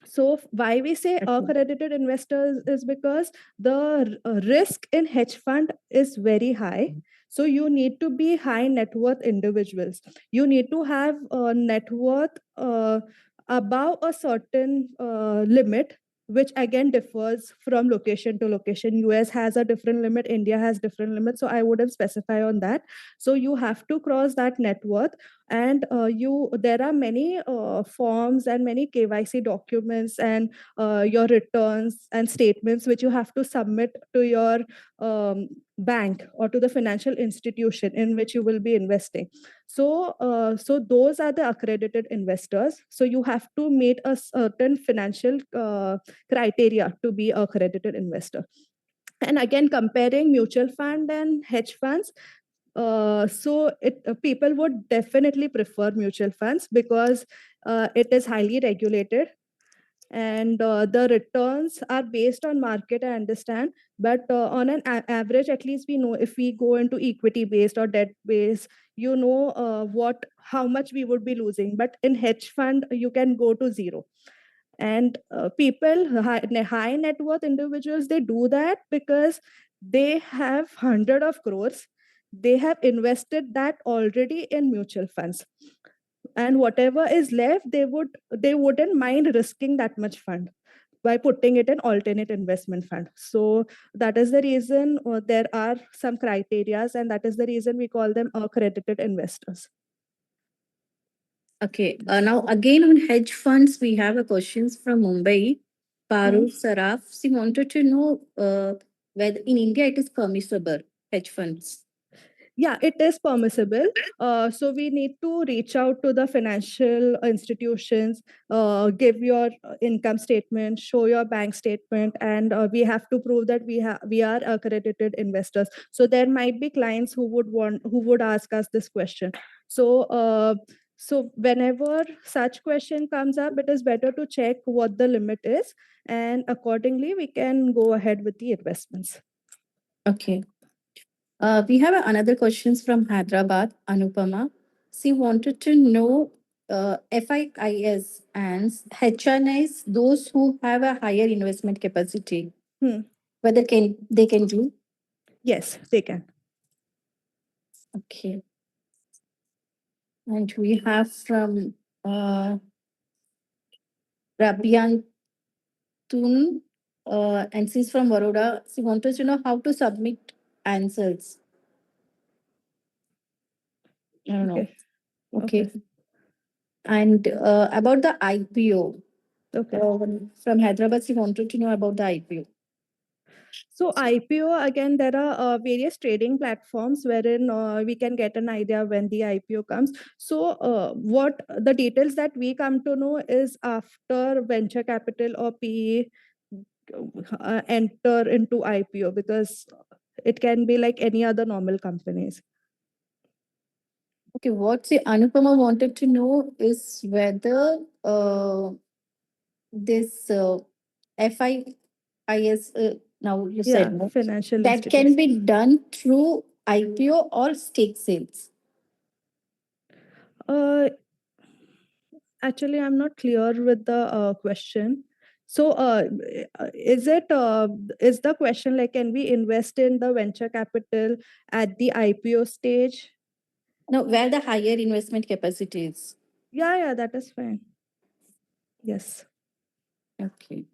So why we say accredited investors is because the risk in hedge fund is very high. So you need to be high net worth individuals. You need to have a net worth above a certain limit, which again differs from location to location. US has a different limit, India has different limits, so I wouldn't specify on that. So you have to cross that net worth, and you there are many forms and many KYC documents and your returns and statements which you have to submit to your bank or to the financial institution in which you will be investing. So those are the accredited investors. So you have to meet a certain financial criteria to be a accredited investor. And again, comparing mutual fund and hedge funds, people would definitely prefer mutual funds because it is highly regulated, and the returns are based on market, I understand, but on an average, at least we know, if we go into equity based or debt based, you know, what how much we would be losing. But in hedge fund you can go to zero. And high net worth individuals, they do that because they have hundred of crores, they have invested that already in mutual funds, and whatever is left, they wouldn't mind risking that much fund by putting it in alternate investment fund. So that is the reason there are some criterias, and that is the reason we call them accredited investors. Okay. Now again on hedge funds, we have a questions from Mumbai. Parul Saraf. She wanted to know whether in India it is permissible hedge funds. Yeah, it is permissible. So we need to reach out to the financial institutions, give your income statement, show your bank statement, and we have to prove that we are accredited investors. So there might be clients who would ask us this question. So whenever such question comes up, it is better to check what the limit is, and accordingly we can go ahead with the investments. Okay. We have another questions from Hyderabad, Anupama. She wanted to know FIIs and HNIs, those who have a higher investment capacity, whether they can do. Yes, they can. Okay. And we have from Rabian Tun, and she's from Baroda. She wanted to know how to submit answers. I don't know. Okay. And about the IPO. Okay. From Hyderabad, she wanted to know about the IPO. So IPO, again, there are various trading platforms wherein we can get an idea when the IPO comes. So what the details that we come to know is after venture capital or PE enter into IPO, because it can be like any other normal companies. Okay, what the Anupama wanted to know is whether this FIIS, now you said, no, financial that can be done through IPO or stake sales. Actually, I'm not clear with the question. So, is the question like, can we invest in the venture capital at the IPO stage? No, where the higher investment capacity is. Yeah, that is fine. Yes. Okay.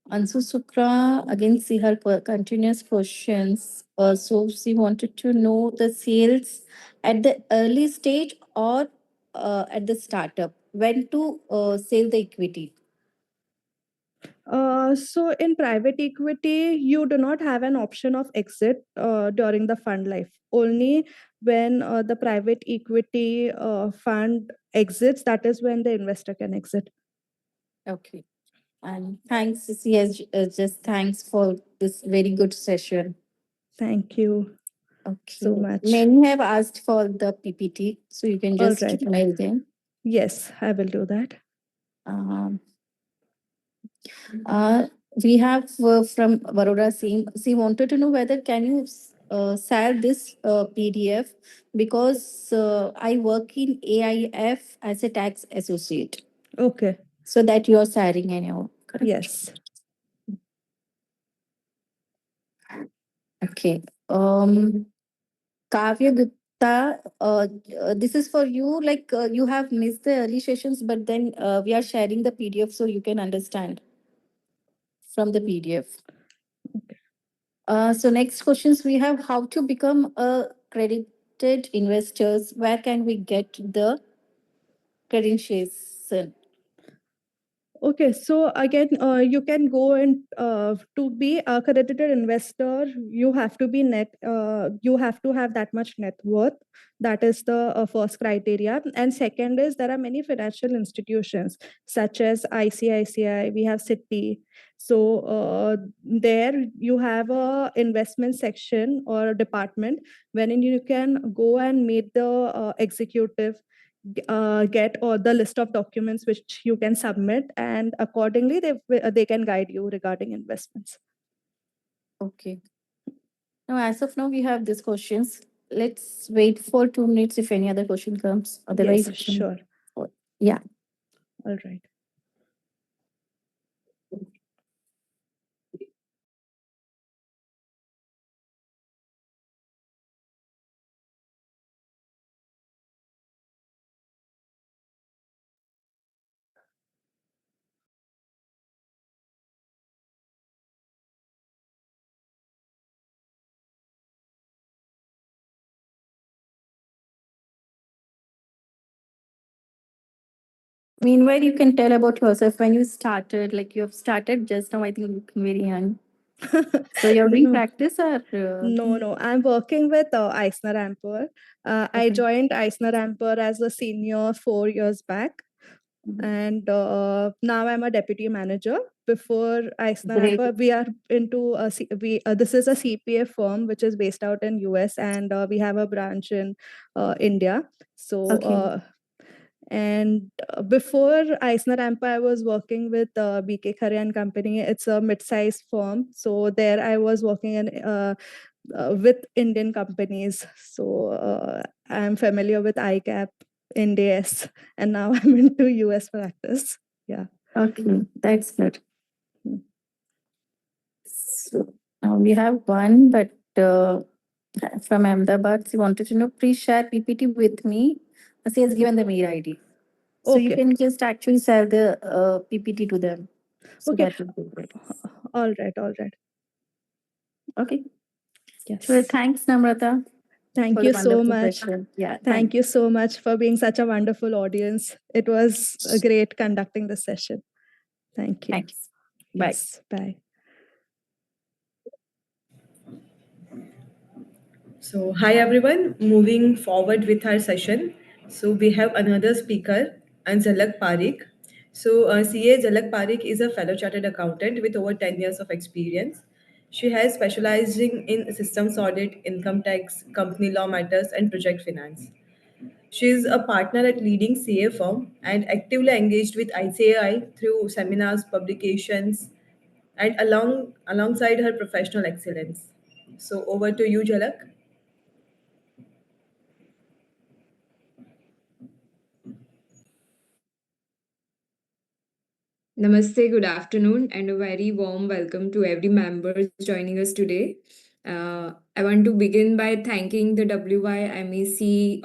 Ansu Sukra, again, see her continuous questions. So she wanted to know the sales at the early stage or at the startup, when to sell the equity. So in private equity, you do not have an option of exit during the fund life. Only when the private equity fund exits, that is when the investor can exit. Okay. And thanks, CCS. Just thanks for this very good session. Thank you. Okay. So much. Many have asked for the PPT, so you can just mail them. Yes, I will do that. We have from Baroda Sim. She wanted to know whether can you share this PDF, because I work in AIF as a tax associate. Okay. So that you are sharing anyhow. Correct? Yes. Okay. Kavya This is for you. Like you have missed the early sessions, but then we are sharing the PDF so you can understand from the PDF. So next questions we have: how to become a credited investors? Where can we get the credentials? Okay, so again, you can go and to be a accredited investor, you have to be you have to have that much net worth. That is the first criteria. And second is there are many financial institutions such as ICICI, we have Citi. So there you have a investment section or a department wherein you can go and meet the executive, get all the list of documents which you can submit, and accordingly they can guide you regarding investments. Okay. Now, as of now, we have these questions. Let's wait for 2 minutes if any other question comes. Otherwise, Yes, we can- sure. Yeah. All right. Meanwhile, you can tell about yourself when you started. Like you have started just now. I think looking very young. So you're doing No, practice or? no. I'm working with Eisner Amper. I Okay. joined Eisner Amper as a senior 4 years back, and now I'm a deputy manager. Before Eisner Great. Amper, we are into this is a CPA firm which is based out in US, and we have a branch in India. So. Okay. And before Eisner Ampa, I was working with BK Khare and Company. It's a mid-sized firm. So there I was working with Indian companies. So I'm familiar with ICAP, NDS, and now I'm into US practice. Yeah. Okay, that's good. Hmm. So now we have one, but from Ahmedabad, she wanted to know, please share PPT with me. She has given the mail ID. So you Okay. can just actually share the PPT to them. So Okay. that would be great. All right. All right. Okay. Sure. Yes. Thanks, Namrata, Thank for the you so wonderful much. session. Yeah, Thank you so much for being such a wonderful audience. It was great conducting the session. Thank you. Thanks. Bye. Yes. Bye. So, hi everyone, moving forward with our session. So, we have another speaker, and Zalak Parikh. So, CA Zalak Parikh is a fellow chartered accountant with over 10 years of experience. She has specializing in systems audit, income tax, company law matters, and project finance. She is a partner at leading CA firm and actively engaged with ICAI through seminars, publications, and alongside her professional excellence. So, over to you, Jalak. Namaste, good afternoon, and a very warm welcome to every member joining us today. I want to begin by thanking the WYMEC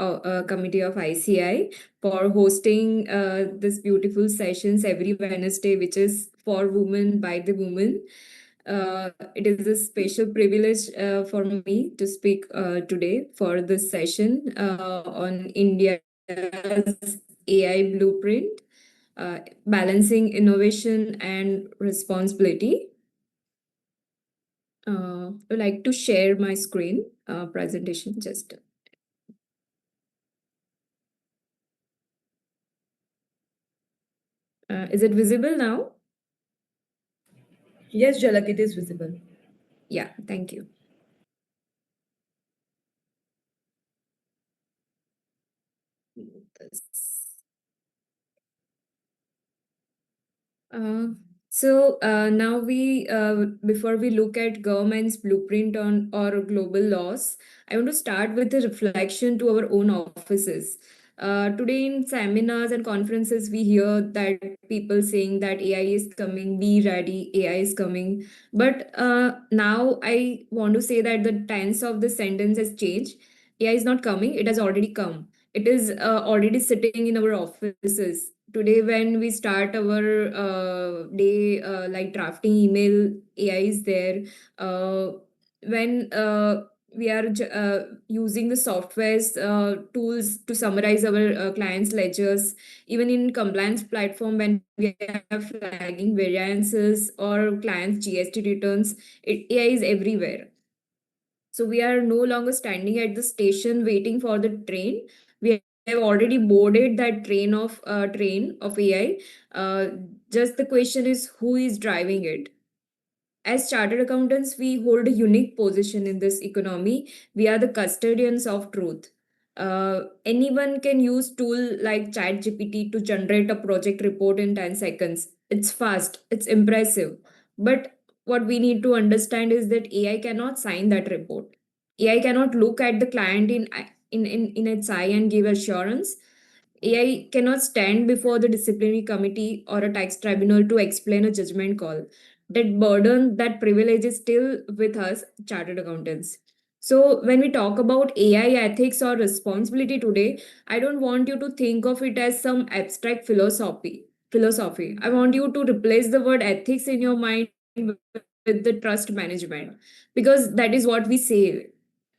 committee of ICI for hosting this beautiful sessions every Wednesday, which is for women by the women. It is a special privilege for me to speak today for this session on India's AI blueprint, balancing innovation and responsibility. I'd like to share my screen presentation just. Is it visible now? Yes, Jalak, it is visible. Yeah, thank you. Uh, now before we look at government's blueprint on or global laws, I want to start with a reflection to our own offices. Today in seminars and conferences, we hear that people saying that AI is coming, be ready, AI is coming. But now I want to say that the tense of the sentence has changed. AI is not coming, it has already come. It is already sitting in our offices. Today, when we start our day, like drafting email, AI is there. When we are using the software's tools to summarize our clients' ledgers, even in compliance platform, when we are flagging variances or clients' GST returns, AI is everywhere. So we are no longer standing at the station waiting for the train. We have already boarded that train of AI. Just the question is who is driving it. As chartered accountants, we hold a unique position in this economy. We are the custodians of truth. Anyone can use tool like ChatGPT to generate a project report in 10 seconds. It's fast, it's impressive. But what we need to understand is that AI cannot sign that report. AI cannot look at the client in its eye and give assurance. AI cannot stand before the disciplinary committee or a tax tribunal to explain a judgment call. That burden, that privilege is still with us, chartered accountants. So, when we talk about AI ethics or responsibility today, I don't want you to think of it as some abstract philosophy. I want you to replace the word ethics in your mind with the trust management, because that is what we say.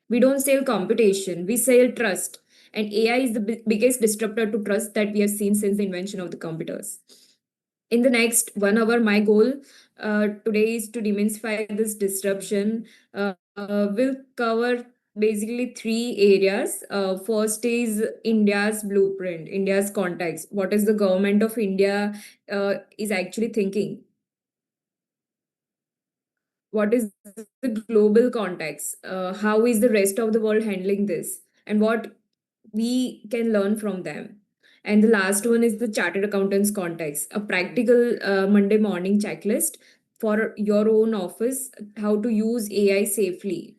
We don't sell computation, we sell trust. And AI is the biggest disruptor to trust that we have seen since the invention of the computers. In the next 1 hour, my goal today is to demystify this disruption. We'll cover basically three areas. First is India's blueprint, India's context. What is the government of India is actually thinking? What is the global context? How is the rest of the world handling this? And what we can learn from them. And the last one is the chartered accountants context, a practical Monday morning checklist for your own office, how to use AI safely.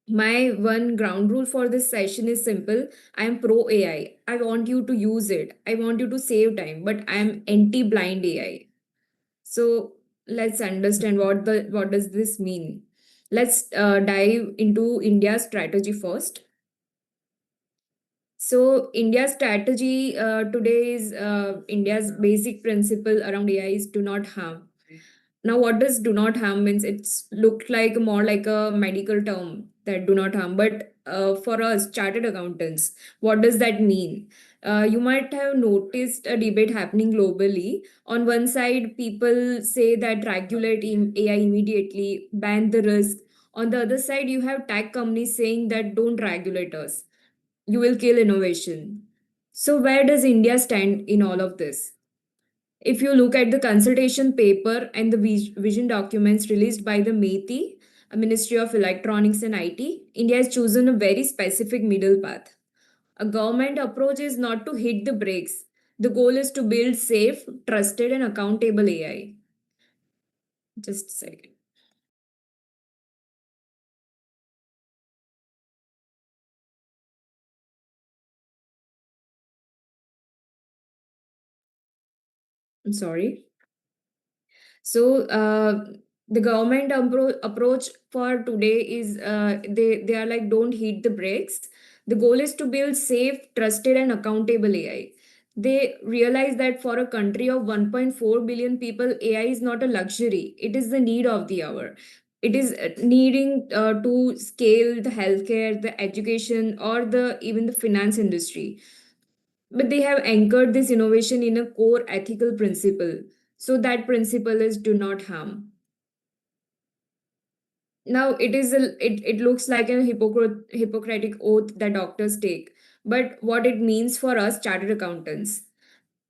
My one ground rule for this session is simple. I am pro AI. I want you to use it. I want you to save time, but I am anti blind AI. So let's understand what does this mean. Let's dive into India's strategy first. So India's strategy today is India's basic principle around AI is do not harm. Now, what does do not harm means? It's looked like more like a medical term, that do not harm. But for us chartered accountants, what does that mean? You might have noticed a debate happening globally. On one side, people say that regulate AI immediately, ban the risk. On the other side, you have tech companies saying that don't regulate us, you will kill innovation. So, where does India stand in all of this? If you look at the consultation paper and the vision documents released by the METI, a Ministry of Electronics and IT, India has chosen a very specific middle path. A government approach is not to hit the brakes. The goal is to build safe, trusted, and accountable AI. Just a second. I'm sorry. So the government approach for today is they are like don't hit the brakes. The goal is to build safe, trusted, and accountable AI. They realize that for a country of 1.4 billion people, AI is not a luxury; it is the need of the hour. It is needing to scale the healthcare, the education, or the even the finance industry, but they have anchored this innovation in a core ethical principle. So that principle is do not harm. Now it looks like a hippocratic oath that doctors take, but what it means for us chartered accountants.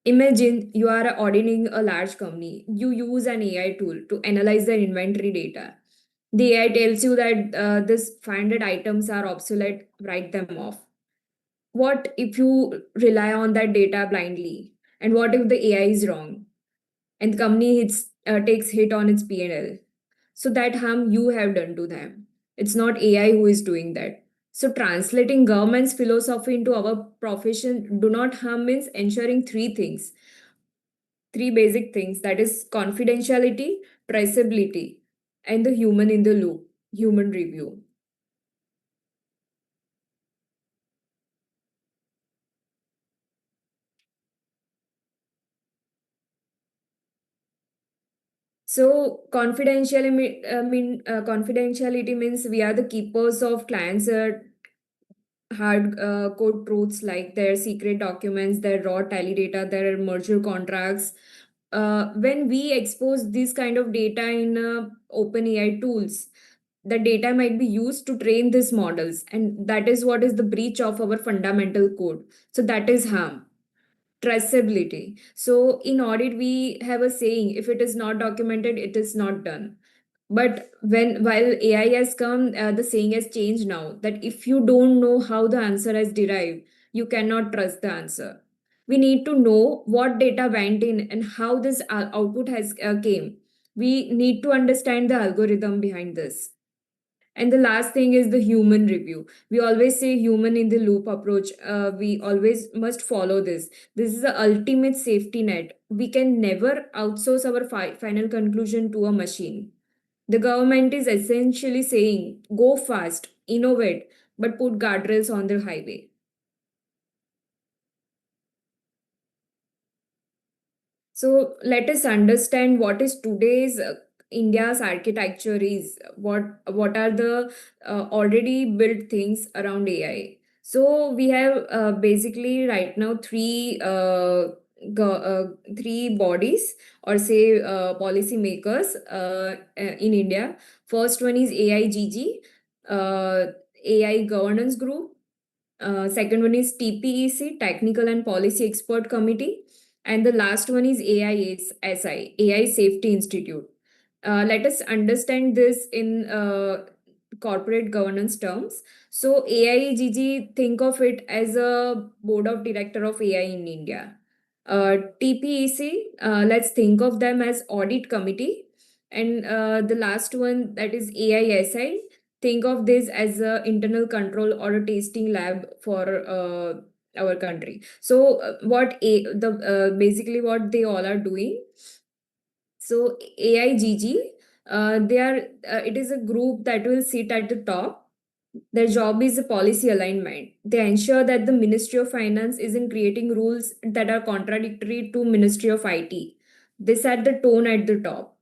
Imagine you are auditing a large company. You use an AI tool to analyze their inventory data. The AI tells you that this 500 items are obsolete, write them off. What if you rely on that data blindly? And what if the AI is wrong and the company takes hit on its P&L? So that harm you have done to them. It's not AI who is doing that. So translating government's philosophy into our profession, do not harm means ensuring three things, three basic things, that is confidentiality, traceability, and the human in the loop, human review. So confidentiality means we are the keepers of clients' hard code truths like their secret documents, their raw tally data, their merger contracts. When we expose this kind of data in open AI tools, the data might be used to train these models, and that is what is the breach of our fundamental code. So that is harm. Traceability. So in audit, we have a saying: if it is not documented, it is not done. But while AI has come, the saying has changed now that if you don't know how the answer has derived, you cannot trust the answer. We need to know what data went in and how this output has came. We need to understand the algorithm behind this. And the last thing is the human review. We always say human in the loop approach. We always must follow this. This is the ultimate safety net. We can never outsource our final conclusion to a machine. The government is essentially saying go fast, innovate, but put guardrails on the highway. So let us understand what is today's India's architecture is. What are the already built things around AI? So we have basically right now three bodies, or say policy makers in India. First one is AIGG, uh, AI Governance Group. Second one is TPEC, Technical and Policy Expert Committee. And the last one is AISI, AI Safety Institute. Let us understand this in corporate governance terms. So AIGG, think of it as a board of director of AI in India. TPEC, let's think of them as audit committee. And the last one, that is AISI, think of this as a internal control or a tasting lab for our country. So basically what they all are doing. So AIGG, they are it is a group that will sit at the top. Their job is a policy alignment. They ensure that the Ministry of Finance isn't creating rules that are contradictory to Ministry of IT. They set the tone at the top.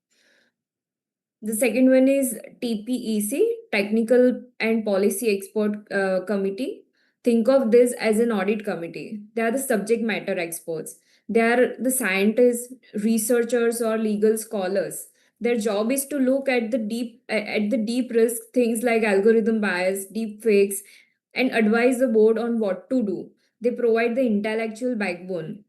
The second one is TPEC, Technical and Policy Expert Committee. Think of this as an audit committee. They are the subject matter experts. They are the scientists, researchers, or legal scholars. Their job is to look at the deep risk things like algorithm bias, deep fakes, and advise the board on what to do. They provide the intellectual backbone.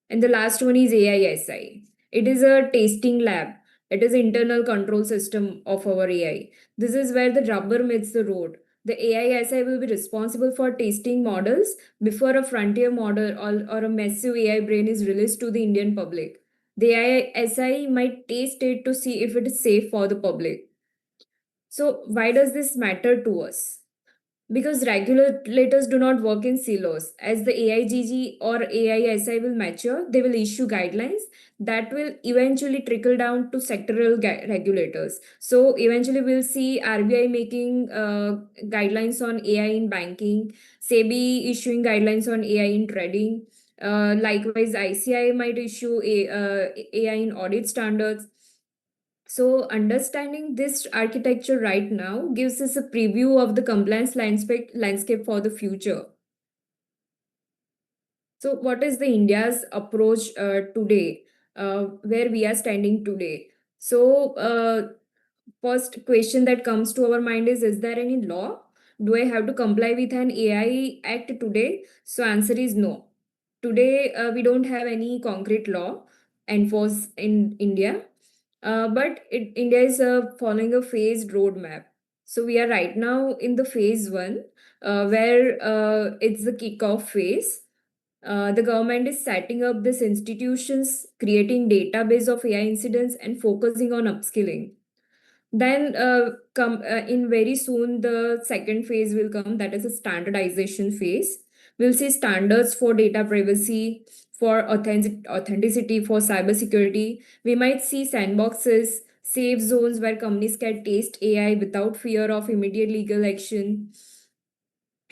And the last one is AISI. It is a tasting lab. It is internal control system of our AI. This is where the rubber meets the road. The AISI will be responsible for tasting models before a frontier model or a massive AI brain is released to the Indian public. The AISI might taste it to see if it is safe for the public. So why does this matter to us? Because regulators do not work in silos. As the AIGG or AISI will mature, they will issue guidelines that will eventually trickle down to sectoral regulators. So eventually we'll see RBI making guidelines on AI in banking, SEBI issuing guidelines on AI in trading. Likewise, ICI might issue AI in audit standards. So, understanding this architecture right now gives us a preview of the compliance landscape for the future. So, what is the India's approach today, where we are standing today? So, first question that comes to our mind is there any law? Do I have to comply with an AI Act today? So, answer is no. Today, we don't have any concrete law enforced in India. India is following a phased roadmap. So we are right now in the phase one, where it's the kickoff phase. The government is setting up these institutions, creating database of AI incidents, and focusing on upskilling. Then come in very soon, the second phase will come. That is a standardization phase. We'll see standards for data privacy, for authenticity, for cybersecurity. We might see sandboxes, safe zones where companies can taste AI without fear of immediate legal action.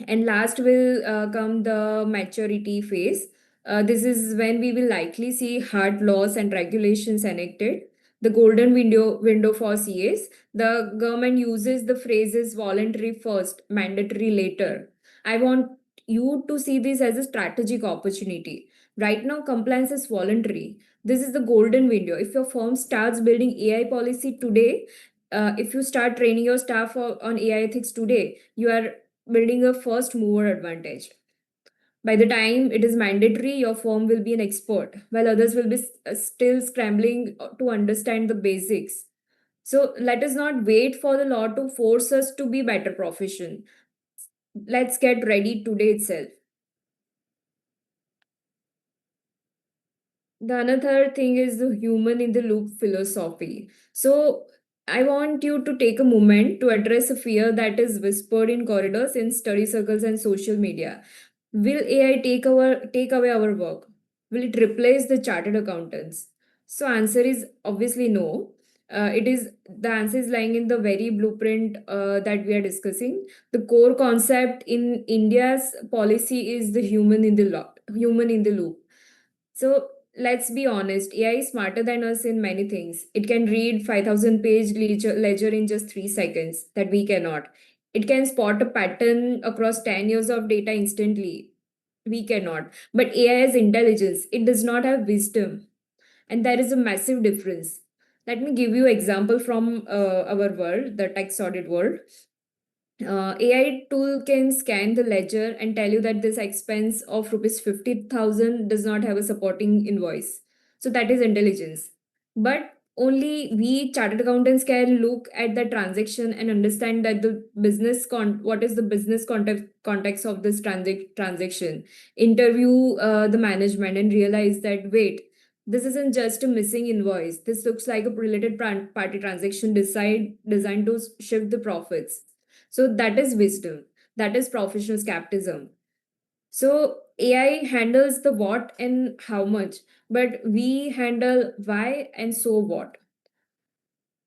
And last will come the maturity phase. This is when we will likely see hard laws and regulations enacted. the golden window for CAs. The government uses the phrases voluntary first, mandatory later. I want you to see this as a strategic opportunity. Right now, compliance is voluntary. This is the golden window. If your firm starts building AI policy today, if you start training your staff on AI ethics today, you are building a first mover advantage. By the time it is mandatory, your firm will be an expert, while others will be still scrambling to understand the basics. So let us not wait for the law to force us to be better profession. Let's get ready today itself. The another thing is the human in the loop philosophy. So I want you to take a moment to address a fear that is whispered in corridors, in study circles, and social media. Will AI take away our work? Will it replace the chartered accountants? So answer is obviously no. It is the answer is lying in the very blueprint that we are discussing. The core concept in India's policy is the human in the loop. So let's be honest, AI is smarter than us in many things. It can read 5,000 page ledger in just 3 seconds that we cannot. It can spot a pattern across 10 years of data instantly. We cannot. But AI has intelligence. It does not have wisdom. And there is a massive difference. Let me give you example from our world, the tax audit world. AI tool can scan the ledger and tell you that this expense of rupees 50,000 does not have a supporting invoice. So that is intelligence. But only we chartered accountants can look at the transaction and understand that the what is the business context of this transaction. Interview the management and realize that wait, this isn't just a missing invoice. This looks like a related party transaction designed to shift the profits. So that is wisdom. That is professional skepticism. So AI handles the what and how much, but we handle why and so what.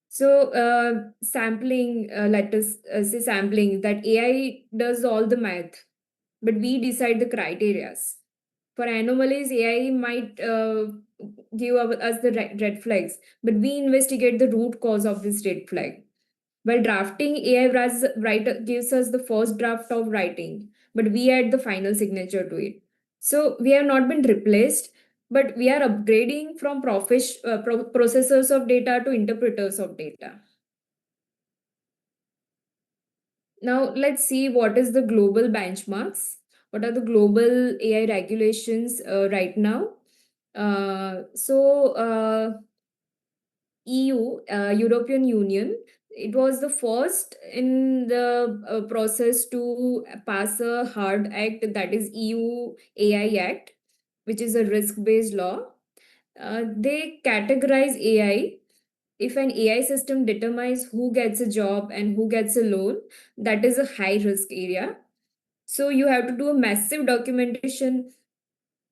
So sampling, let us say sampling, that AI does all the math, but we decide the criterias. For anomalies, AI might give us the red flags, but we investigate the root cause of this red flag. While drafting, writer gives us the first draft of writing, but we add the final signature to it. So we have not been replaced, but we are upgrading from processors of data to interpreters of data. Now let's see what is the global benchmarks. What are the global AI regulations right now? EU, European Union, it was the first in the process to pass a hard act, that is EU AI Act, which is a risk-based law. They categorize AI. If an AI system determines who gets a job and who gets a loan, that is a high risk area. So you have to do a massive documentation,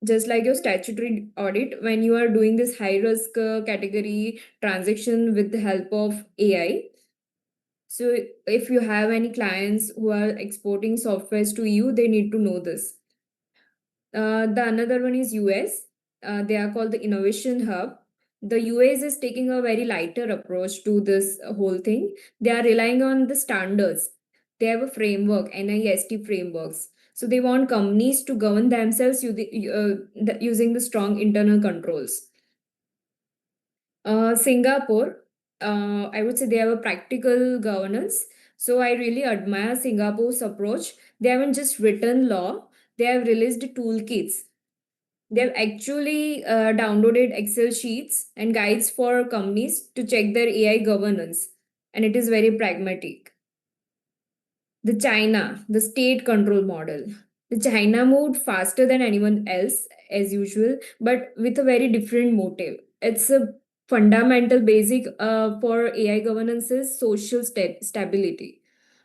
just like your statutory audit, when you are doing this high risk category transaction with the help of AI. So if you have any clients who are exporting softwares to you, they need to know this. The another one is US. They are called the Innovation Hub. The US is taking a very lighter approach to this whole thing. They are relying on the standards. They have a framework, NIST frameworks. So they want companies to govern themselves using the strong internal controls. Singapore, I would say they have a practical governance. So I really admire Singapore's approach. They haven't just written law, they have released toolkits. They've actually downloaded Excel sheets and guides for companies to check their AI governance, and it is very pragmatic. The China, the state control model. The China moved faster than anyone else, as usual, but with a very different motive. It's a fundamental basic for AI governance is social stability.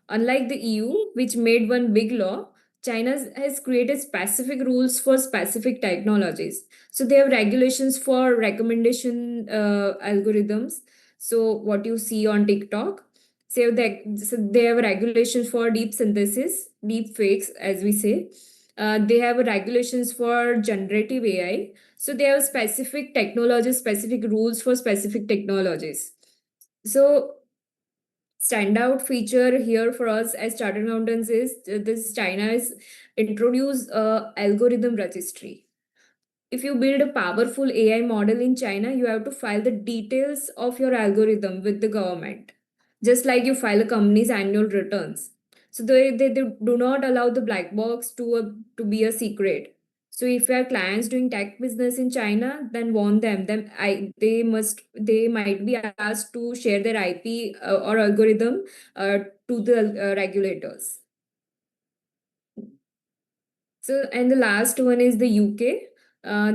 Unlike the EU, which made one big law, China has created specific rules for specific technologies. So they have regulations for recommendation algorithms. So what you see on TikTok, so they have regulations for deep synthesis, deep fakes, as we say. They have regulations for generative AI. So they have specific technologies, specific rules for specific technologies. So standout feature here for us as chartered accountants is this China is introduced algorithm registry. If you build a powerful AI model in China, you have to file the details of your algorithm with the government, just like you file a company's annual returns. So they do not allow the black box to be a secret. So if you have clients doing tech business in China, then warn them. They might be asked to share their IP or algorithm to the regulators. So, and the last one is the UK.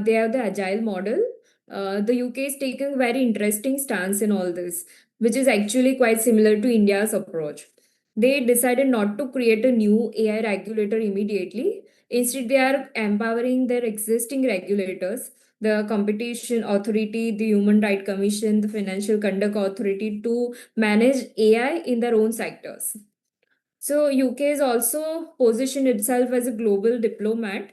They have the agile model. The UK is taking a very interesting stance in all this, which is actually quite similar to India's approach. They decided not to create a new AI regulator immediately. Instead, they are empowering their existing regulators, the Competition Authority, the Human Rights Commission, the Financial Conduct Authority, to manage AI in their own sectors. So UK is also positioned itself as a global diplomat.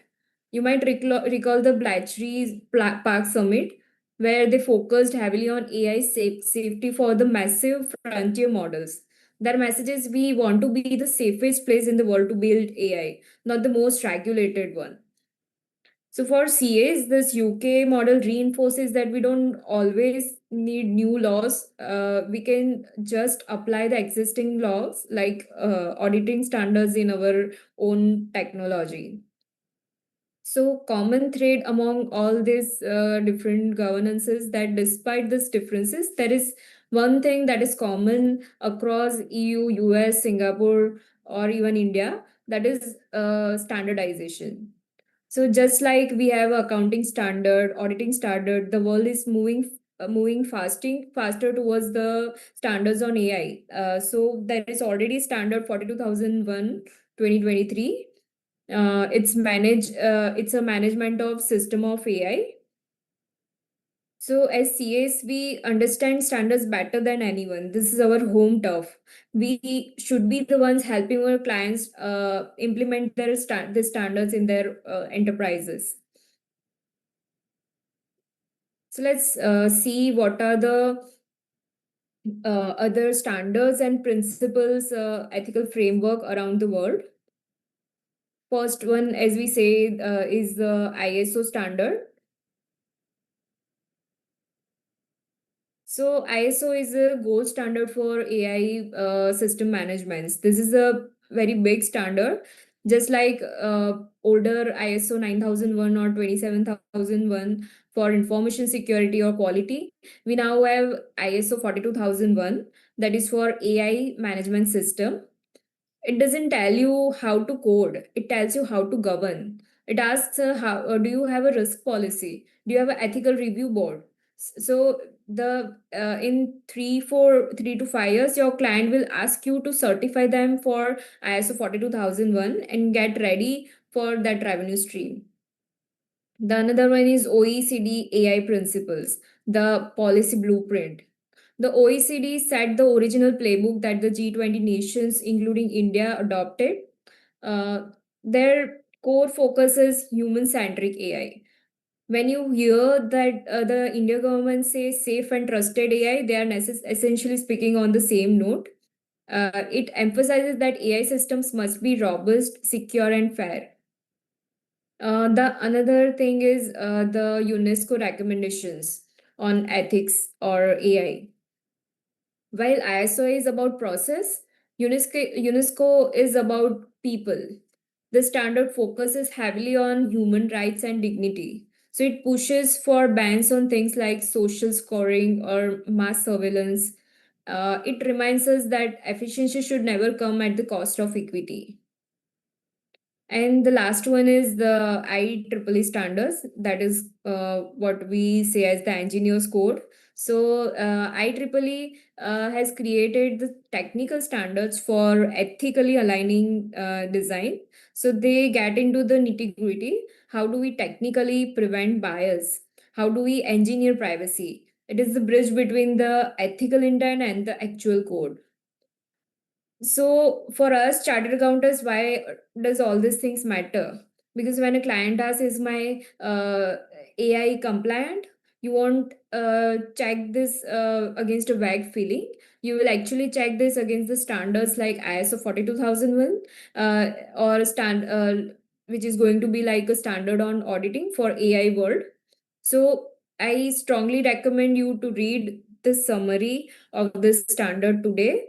You might recall the Bletchley Park Summit, where they focused heavily on AI safety for the massive frontier models. Their message is we want to be the safest place in the world to build AI, not the most regulated one. So for CAs, this UK model reinforces that we don't always need new laws. We can just apply the existing laws like auditing standards in our own technology. So common thread among all these different governances that despite these differences, there is one thing that is common across EU, US, Singapore, or even India, that is standardization. So just like we have accounting standard, auditing standard, the world is moving faster towards the standards on AI. So there is already standard 42001 2023. It's a management of system of AI. So as CAs, we understand standards better than anyone. This is our home turf. We should be the ones helping our clients implement the standards in their enterprises. So let's see what are the other standards and principles, ethical framework around the world. First one, as we say, is the ISO standard. So ISO is a gold standard for AI system management. This is a very big standard, just like older ISO 9001 or 27001 for information security or quality. We now have ISO 42001 that is for AI management system. It doesn't tell you how to code, it tells you how to govern. It asks how do you have a risk policy, do you have an ethical review board. So the in 3 to 5 years your client will ask you to certify them for ISO 42001 and get ready for that revenue stream. The another one is OECD AI principles, the policy blueprint. The OECD set the original playbook that the G20 nations, including India, adopted. Their core focus is human-centric AI. When you hear that the India government say safe and trusted AI, they are essentially speaking on the same note. It emphasizes that AI systems must be robust, secure, and fair. The another thing is the UNESCO recommendations on ethics or AI. While ISO is about process, UNESCO is about people. The standard focuses heavily on human rights and dignity. So it pushes for bans on things like social scoring or mass surveillance. It reminds us that efficiency should never come at the cost of equity. And the last one is the IEEE standards. That is what we say as the engineer's code. So IEEE has created the technical standards for ethically aligning design. So they get into the nitty gritty. How do we technically prevent bias? How do we engineer privacy? It is the bridge between the ethical intent and the actual code. So for us chartered accountants, why does all these things matter? Because when a client asks, is my AI compliant? You won't check this against a vague feeling. You will actually check this against the standards like ISO 42001 or which is going to be like a standard on auditing for AI world. So I strongly recommend you to read the summary of this standard today.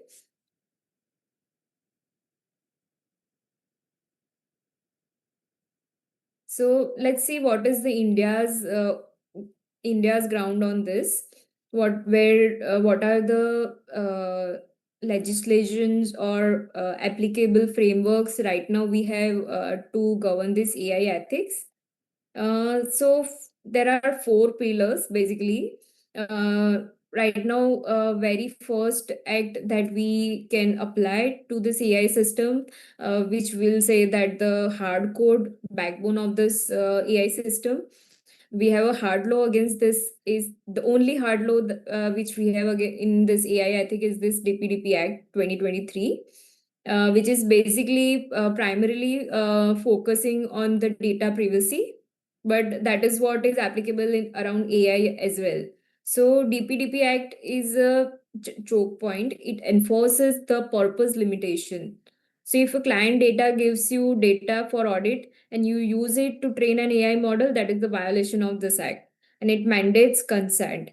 So let's see what is the India's ground on this. What are the legislations or applicable frameworks right now we have to govern this AI ethics? There are four pillars basically. Right now, very first act that we can apply to this AI system, which will say that the hard code backbone of this AI system, we have a hard law against this. Is the only hard law which we have in this AI, I think, is this DPDP Act 2023. Which is basically primarily focusing on the data privacy, but that is what is applicable in around AI as well. So DPDP Act is a choke point. It enforces the purpose limitation. So if a client data gives you data for audit and you use it to train an AI model, that is the violation of this act, and it mandates consent.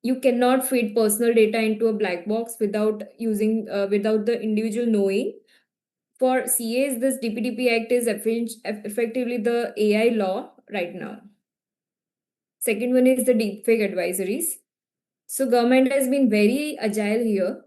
You cannot feed personal data into a black box without the individual knowing. For CAs, this DPDP Act is effectively the AI law right now. Second one is the deepfake advisories. So government has been very agile here.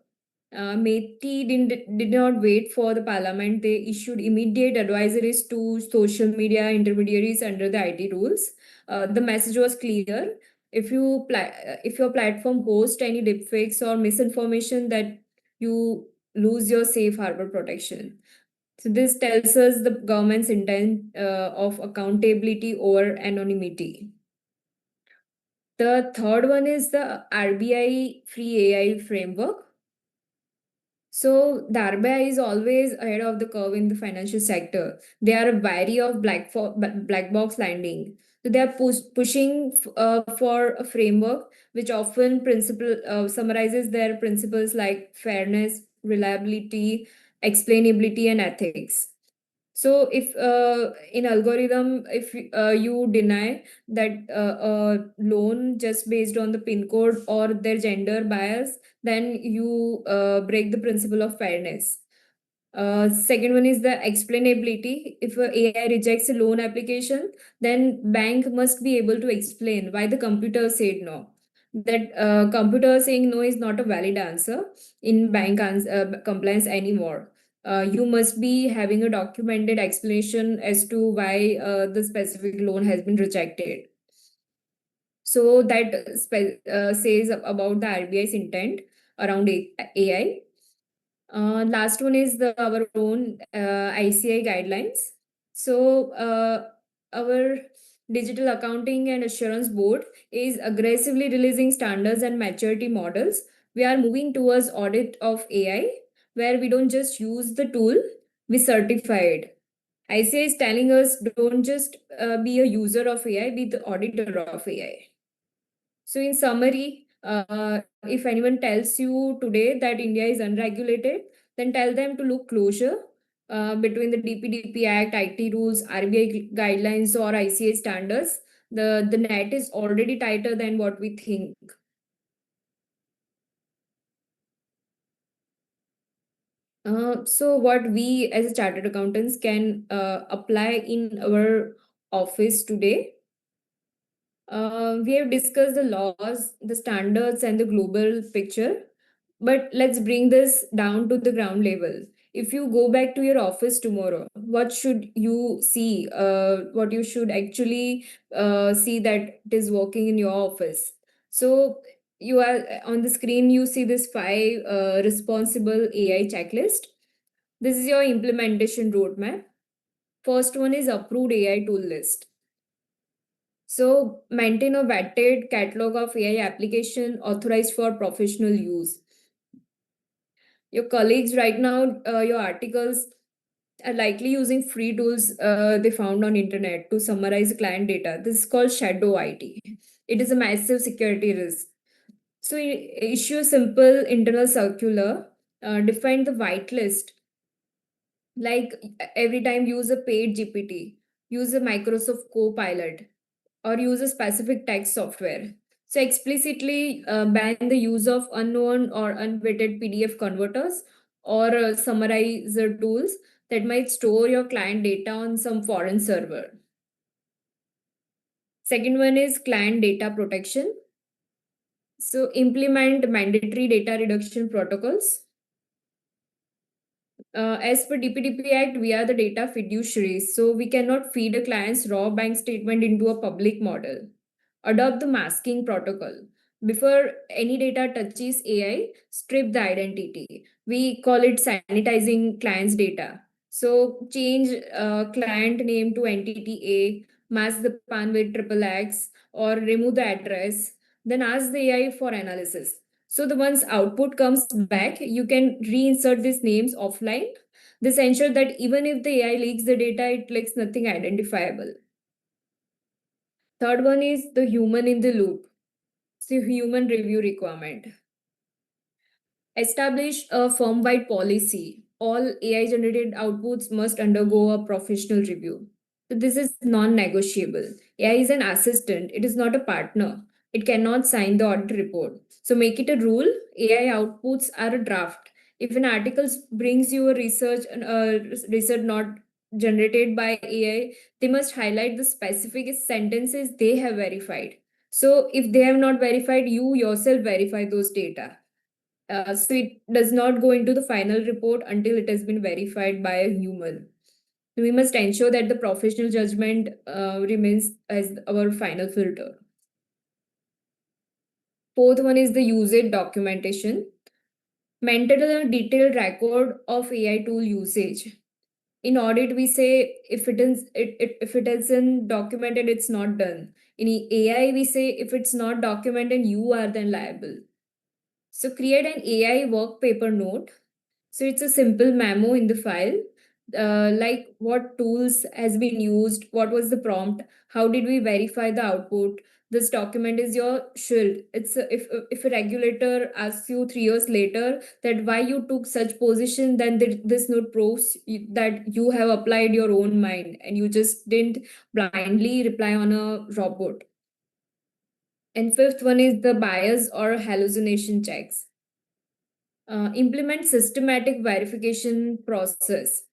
METI did not wait for the parliament. They issued immediate advisories to social media intermediaries under the IT rules. The message was clear. If your platform hosts any deepfakes or misinformation, that you lose your safe harbor protection. So this tells us the government's intent of accountability over anonymity. The third one is the RBI free AI framework. So the RBI is always ahead of the curve in the financial sector. They are wary of black box landing. So they are pushing for a framework which often summarizes their principles like fairness, reliability, explainability, and ethics. So if in algorithm, if you deny that a loan just based on the PIN code or their gender bias, then you break the principle of fairness. Second one is the explainability. If a AI rejects a loan application, then bank must be able to explain why the computer said no. That computer saying no is not a valid answer in compliance anymore. You must be having a documented explanation as to why the specific loan has been rejected. So that says about the RBI's intent around AI. Last one is our own ICI guidelines. So our Digital Accounting and Assurance Board is aggressively releasing standards and maturity models. We are moving towards audit of AI, where we don't just use the tool, we certify it. ICI is telling us don't just be a user of AI, be the auditor of AI. So, in summary, if anyone tells you today that India is unregulated, then tell them to look closer between the DPDP Act, IT rules, RBI guidelines, or ICA standards. The net is already tighter than what we think. So, what we as chartered accountants can apply in our office today. We have discussed the laws, the standards, and the global picture. But let's bring this down to the ground level. If you go back to your office tomorrow, what should you see? What you should actually see that it is working in your office. So you are on the screen. You see this 5 responsible AI checklist. This is your implementation roadmap. First one is approved AI tool list. So maintain a vetted catalog of AI application authorized for professional use. Your colleagues right now, your articles are likely using free tools they found on internet to summarize client data. This is called shadow IT. It is a massive security risk. So issue a simple internal circular, define the whitelist. Like every time use a paid GPT, use a Microsoft Copilot, or use a specific text software. So explicitly ban the use of unknown or unvetted PDF converters or summarizer tools that might store your client data on some foreign server. Second one is client data protection. So implement mandatory data reduction protocols. As per DPDP Act, we are the data fiduciaries, so we cannot feed a client's raw bank statement into a public model. Adopt the masking protocol. Before any data touches AI, strip the identity. We call it sanitizing client's data. So change client name to entity A, mask the PAN with triple X, or remove the address. Then ask the AI for analysis. So the once output comes back, you can reinsert these names offline. This ensures that even if the AI leaks the data, it leaks nothing identifiable. Third one is the human in the loop. So human review requirement. Establish a firm-wide policy. All AI generated outputs must undergo a professional review. So this is non-negotiable. AI is an assistant. It is not a partner. It cannot sign the audit report. So make it a rule. AI outputs are a draft. If an article brings you a research not generated by AI, they must highlight the specific sentences they have verified. So if they have not verified, you yourself verify those data. So it does not go into the final report until it has been verified by a human. We must ensure that the professional judgment remains as our final filter. Fourth one is the usage documentation. Maintain a detailed record of AI tool usage. In audit, we say if it isn't documented, it's not done. In AI, we say if it's not documented, you are then liable. So create an AI work paper note. So it's a simple memo in the file, like what tools has been used, what was the prompt, how did we verify the output. This document is your shield. If a regulator asks you 3 years later that why you took such position, then this note proves that you have applied your own mind and you just didn't blindly reply on a robot. And fifth one is the bias or hallucination checks. Implement systematic verification process.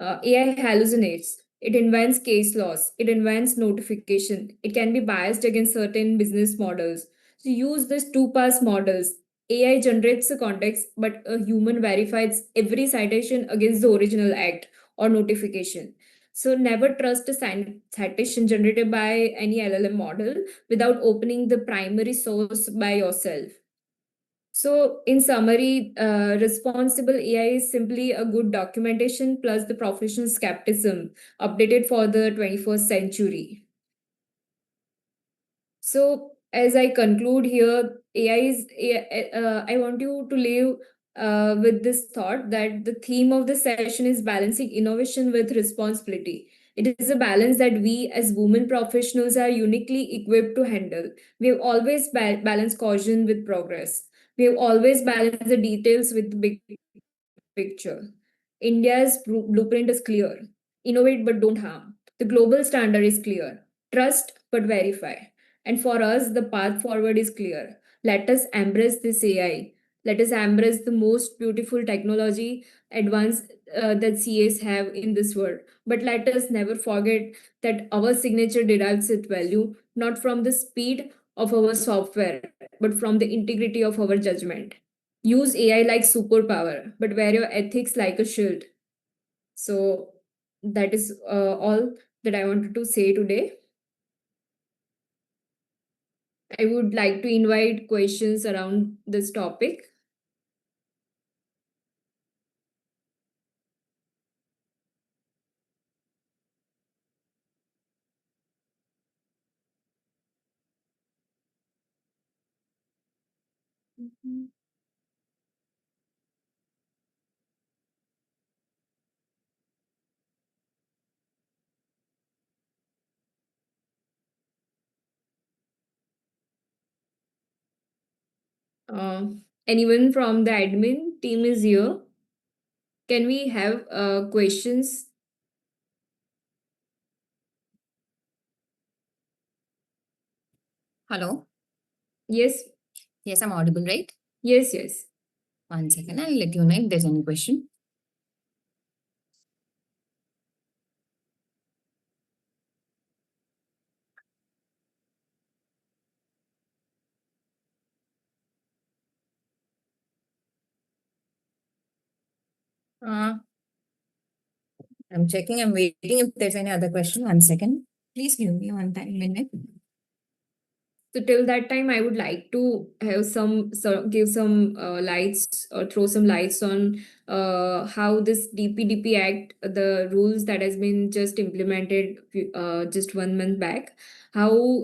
AI hallucinates. It invents case laws. It invents notification. It can be biased against certain business models. So use these two-pass models. AI generates the context, but a human verifies every citation against the original act or notification. So never trust a citation generated by any LLM model without opening the primary source by yourself. So, in summary, responsible AI is simply a good documentation plus the professional skepticism updated for the 21st century. So, as I conclude here, I want you to leave with this thought that the theme of the session is balancing innovation with responsibility. It is a balance that we as women professionals are uniquely equipped to handle. We have always balanced caution with progress. We have always balanced the details with the big picture. India's blueprint is clear: innovate but don't harm. The global standard is clear: trust but verify. And for us, the path forward is clear. Let us embrace this AI. Let us embrace the most beautiful technology advance that CAs have in this world. But let us never forget that our signature derives its value not from the speed of our software, but from the integrity of our judgment. Use AI like superpower, but wear your ethics like a shield. So that is all that I wanted to say today. I would like to invite questions around this topic. Mhm. Anyone from the admin team is here? Can we have questions? Hello. Yes. Yes, I'm audible, right? Yes, yes. 1 second. I'll let you know if there's any question. I'm checking. I'm waiting if there's any other question. 1 second. Please give me one time minute. So till that time, I would like to have give some lights or throw some lights on how this DPDP Act, the rules that has been just implemented just 1 month back, how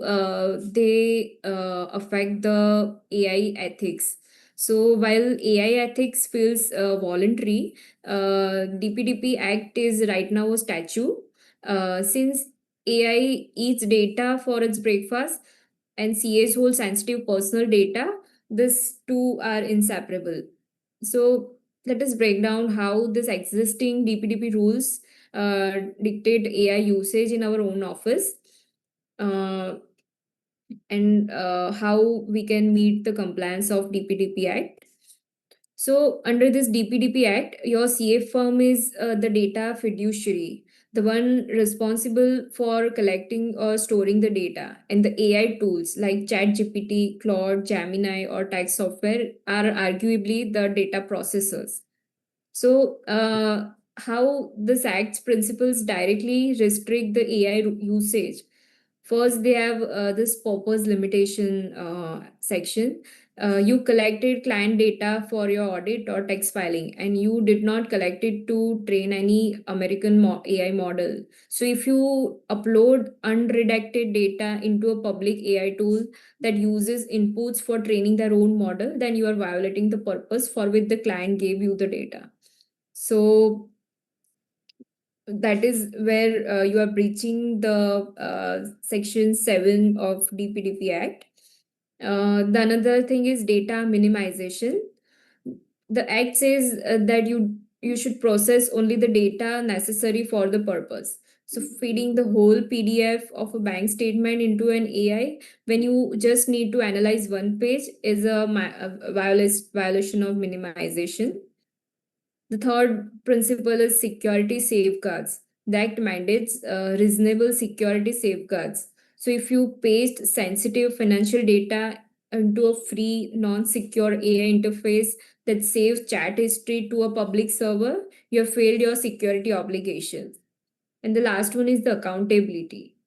they affect the AI ethics. So while AI ethics feels voluntary, DPDP Act is right now a statute. Since AI eats data for its breakfast, and CAs hold sensitive personal data, these two are inseparable. So let us break down how this existing DPDP rules dictate AI usage in our own office, uh, and how we can meet the compliance of DPDP Act. So, under this DPDP Act, your CA firm is the data fiduciary, the one responsible for collecting or storing the data. And the AI tools like ChatGPT, Claude, Gemini, or text software are arguably the data processors. So, how this Act's principles directly restrict the AI usage? First, they have this purpose limitation section. You collected client data for your audit or text filing, and you did not collect it to train any American AI model. So, if you upload unredacted data into a public AI tool that uses inputs for training their own model, then you are violating the purpose for which the client gave you the data. So, that is where you are breaching the section 7 of DPDP Act. The another thing is data minimization. The act says that you should process only the data necessary for the purpose. So feeding the whole PDF of a bank statement into an AI when you just need to analyze one page is a violation of minimization. The third principle is security safeguards. The Act mandates reasonable security safeguards. So, if you paste sensitive financial data into a free, non secure AI interface that saves chat history to a public server, you have failed your security obligations. And the last one is the accountability.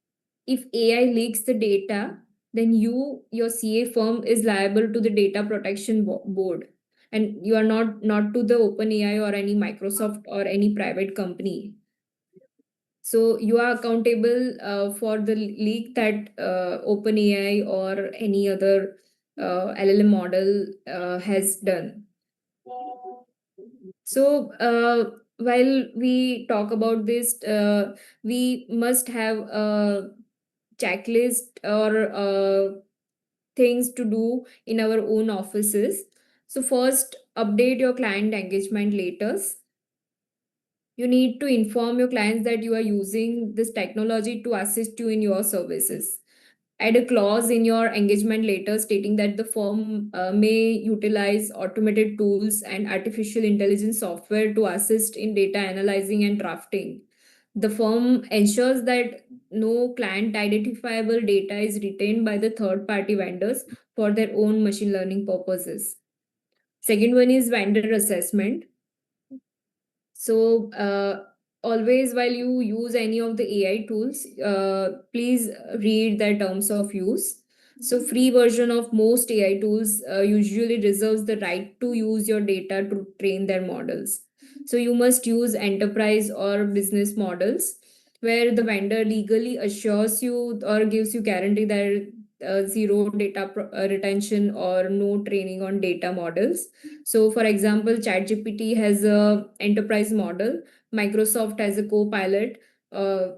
If AI leaks the data, then your CA firm is liable to the data protection board, and you are not to the OpenAI or any Microsoft or any private company. So you are accountable for the leak that OpenAI or any other LLM model has done. So while we talk about this, we must have a checklist or things to do in our own offices. So first, update your client engagement letters. You need to inform your clients that you are using this technology to assist you in your services. Add a clause in your engagement letter stating that the firm may utilize automated tools and artificial intelligence software to assist in data analyzing and drafting. The firm ensures that no client identifiable data is retained by the third party vendors for their own machine learning purposes. Second one is vendor assessment. So, always while you use any of the AI tools, please read their terms of use. So, free version of most AI tools usually reserves the right to use your data to train their models. So, you must use enterprise or business models where the vendor legally assures you or gives you guarantee that zero data retention or no training on data models. So, for example, ChatGPT has a enterprise model. Microsoft has a Copilot,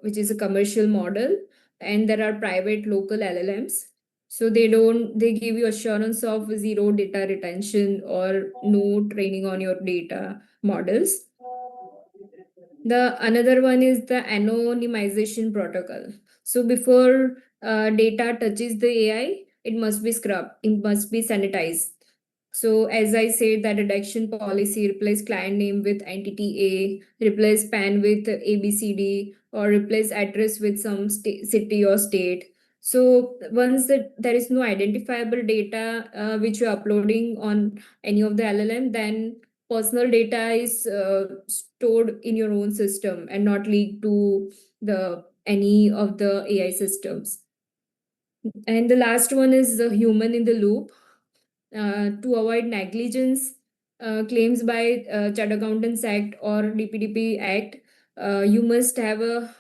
which is a commercial model, and there are private local LLMs. So they give you assurance of zero data retention or no training on your data models. The another one is the anonymization protocol. So before data touches the AI, it must be scrubbed, it must be sanitized. So as I said, that redaction policy replace client name with entity A, replace PAN with ABCD, or replace address with some city or state. So once there is no identifiable data which you're uploading on any of the LLM, then personal data is stored in your own system and not leaked to the any of the AI systems. And the last one is the human in the loop. To avoid negligence claims by Chartered Accountants Act or DPDP Act, you must have a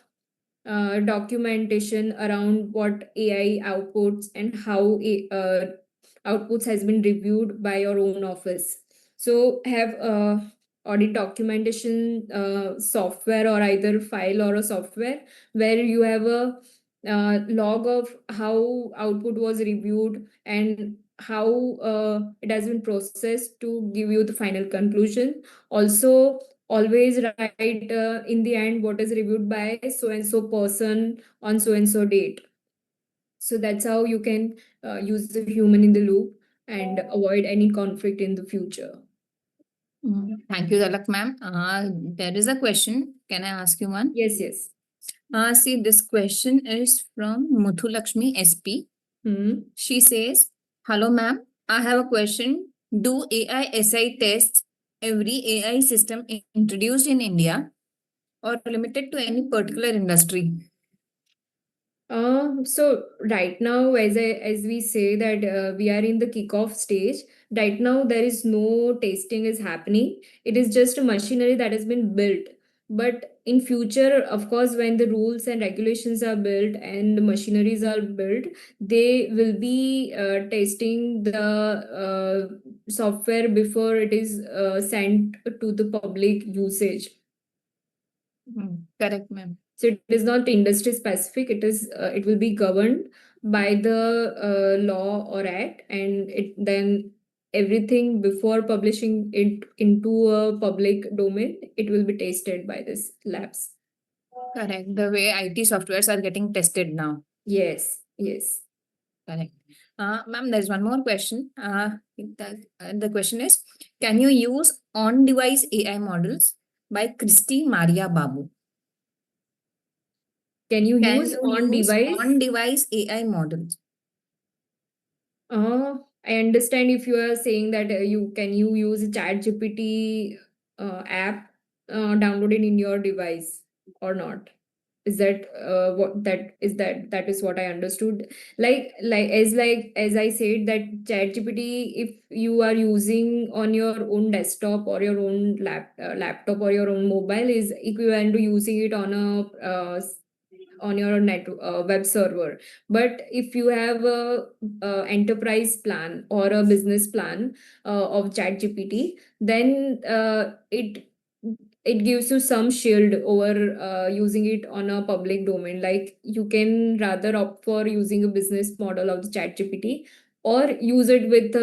documentation around what AI outputs and how outputs has been reviewed by your own office. So have audit documentation software or either file or a software where you have a log of how output was reviewed and how it has been processed to give you the final conclusion. Also, always write in the end what is reviewed by so and so person on so and so date. So that's how you can use the human in the loop and avoid any conflict in the future. Thank you, Zalak ma'am. There is a question. Can I ask you one? Yes. See, this question is from Muthu Lakshmi SP. She says, "Hello, ma'am. I have a question. Do AI SI tests every AI system introduced in India or limited to any particular industry?" So right now, as we say that we are in the kickoff stage. Right now, there is no testing is happening. It is just a machinery that has been built. But in future, of course, when the rules and regulations are built and the machineries are built, they will be testing the software before it is sent to the public usage. Correct, ma'am. So it is not industry specific. It will be governed by the law or act, and then everything before publishing it into a public domain, it will be tested by this labs. Correct. The way IT softwares are getting tested now. Yes. Correct. Ma'am, there's one more question. The question is, can you use on-device AI models by Christy Maria Babu? Can you use on-device AI models? I understand if you are saying that you use a ChatGPT app downloaded in your device or not. Is that that is what I understood. Like as I said that ChatGPT, if you are using on your own desktop or your own laptop or your own mobile, is equivalent to using it on a on your web server. But if you have a enterprise plan or a business plan of ChatGPT, then it gives you some shield over using it on a public domain. Like you can rather opt for using a business model of the ChatGPT or use it with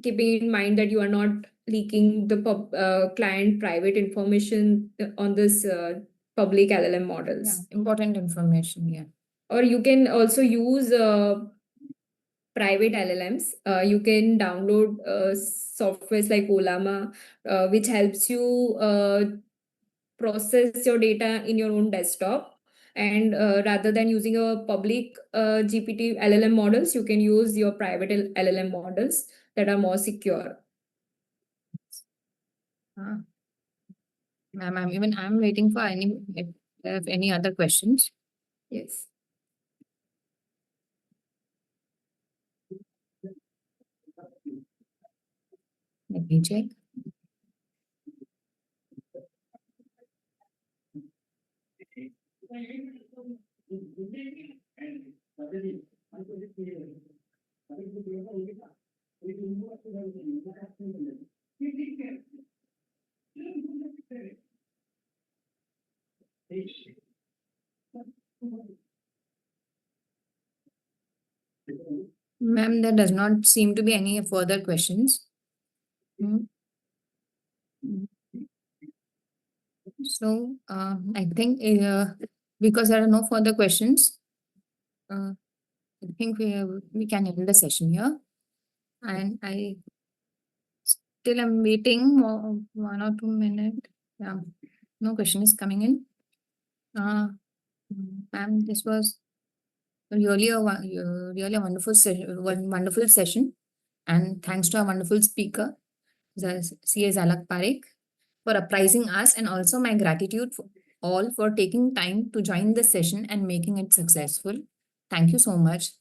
keeping in mind that you are not leaking the client private information on this public LLM models. Yeah, important information, yeah. Or you can also use private LLMs. You can download softwares like Olama, which helps you process your data in your own desktop. And rather than using a public GPT LLM models, you can use your private LLM models that are more secure. Ma'am, I'm waiting for if you have any other questions. Yes. Let me check. Ma'am, there does not seem to be any further questions. So I think because there are no further questions, I think we can end the session here. And I still am waiting 1 or 2 minutes. Yeah, no question is coming in. Ma'am, this was really a wonderful wonderful session, and thanks to our wonderful speaker, the CA Zalak Parekh, for apprising us, and also my gratitude for all for taking time to join the session and making it successful. Thank you so much.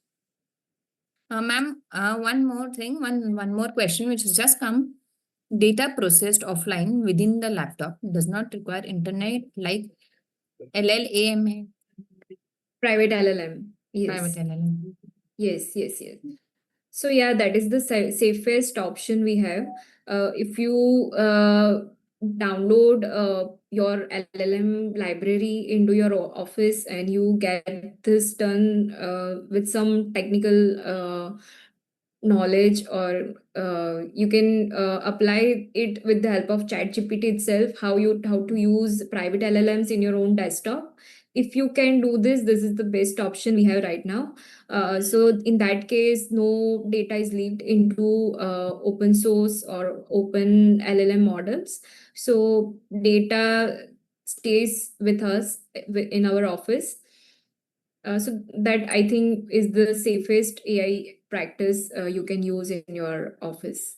Ma'am, one more thing, one more question which has just come. Data processed offline within the laptop does not require internet like LLAM. Private LLM. Yes. Private LLM. Yes. So yeah, that is the safest option we have. If you download your LLM library into your office and you get this done with some technical knowledge, or you can apply it with the help of ChatGPT itself, how to use private LLMs in your own desktop. If you can do this, this is the best option we have right now. So in that case, no data is leaked into open source or open LLM models. So data stays with us in our office. So that I think is the safest AI practice you can use in your office.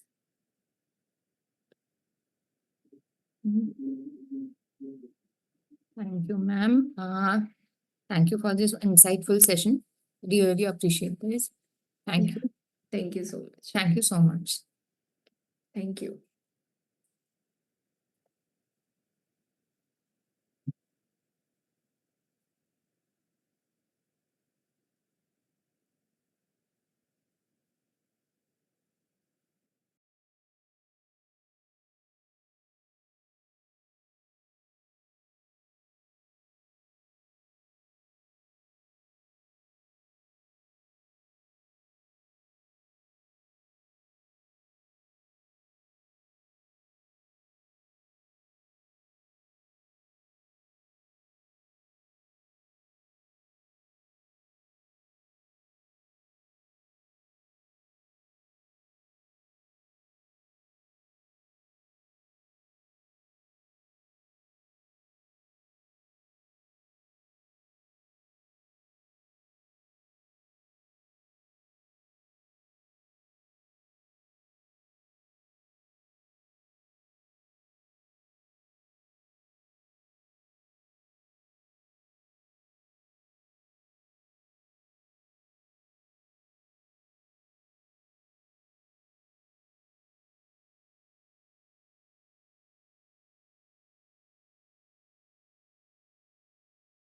Thank you, ma'am. Thank you for this insightful session. Really appreciate this. Thank you. Thank you so much. Thank you so much. Thank you.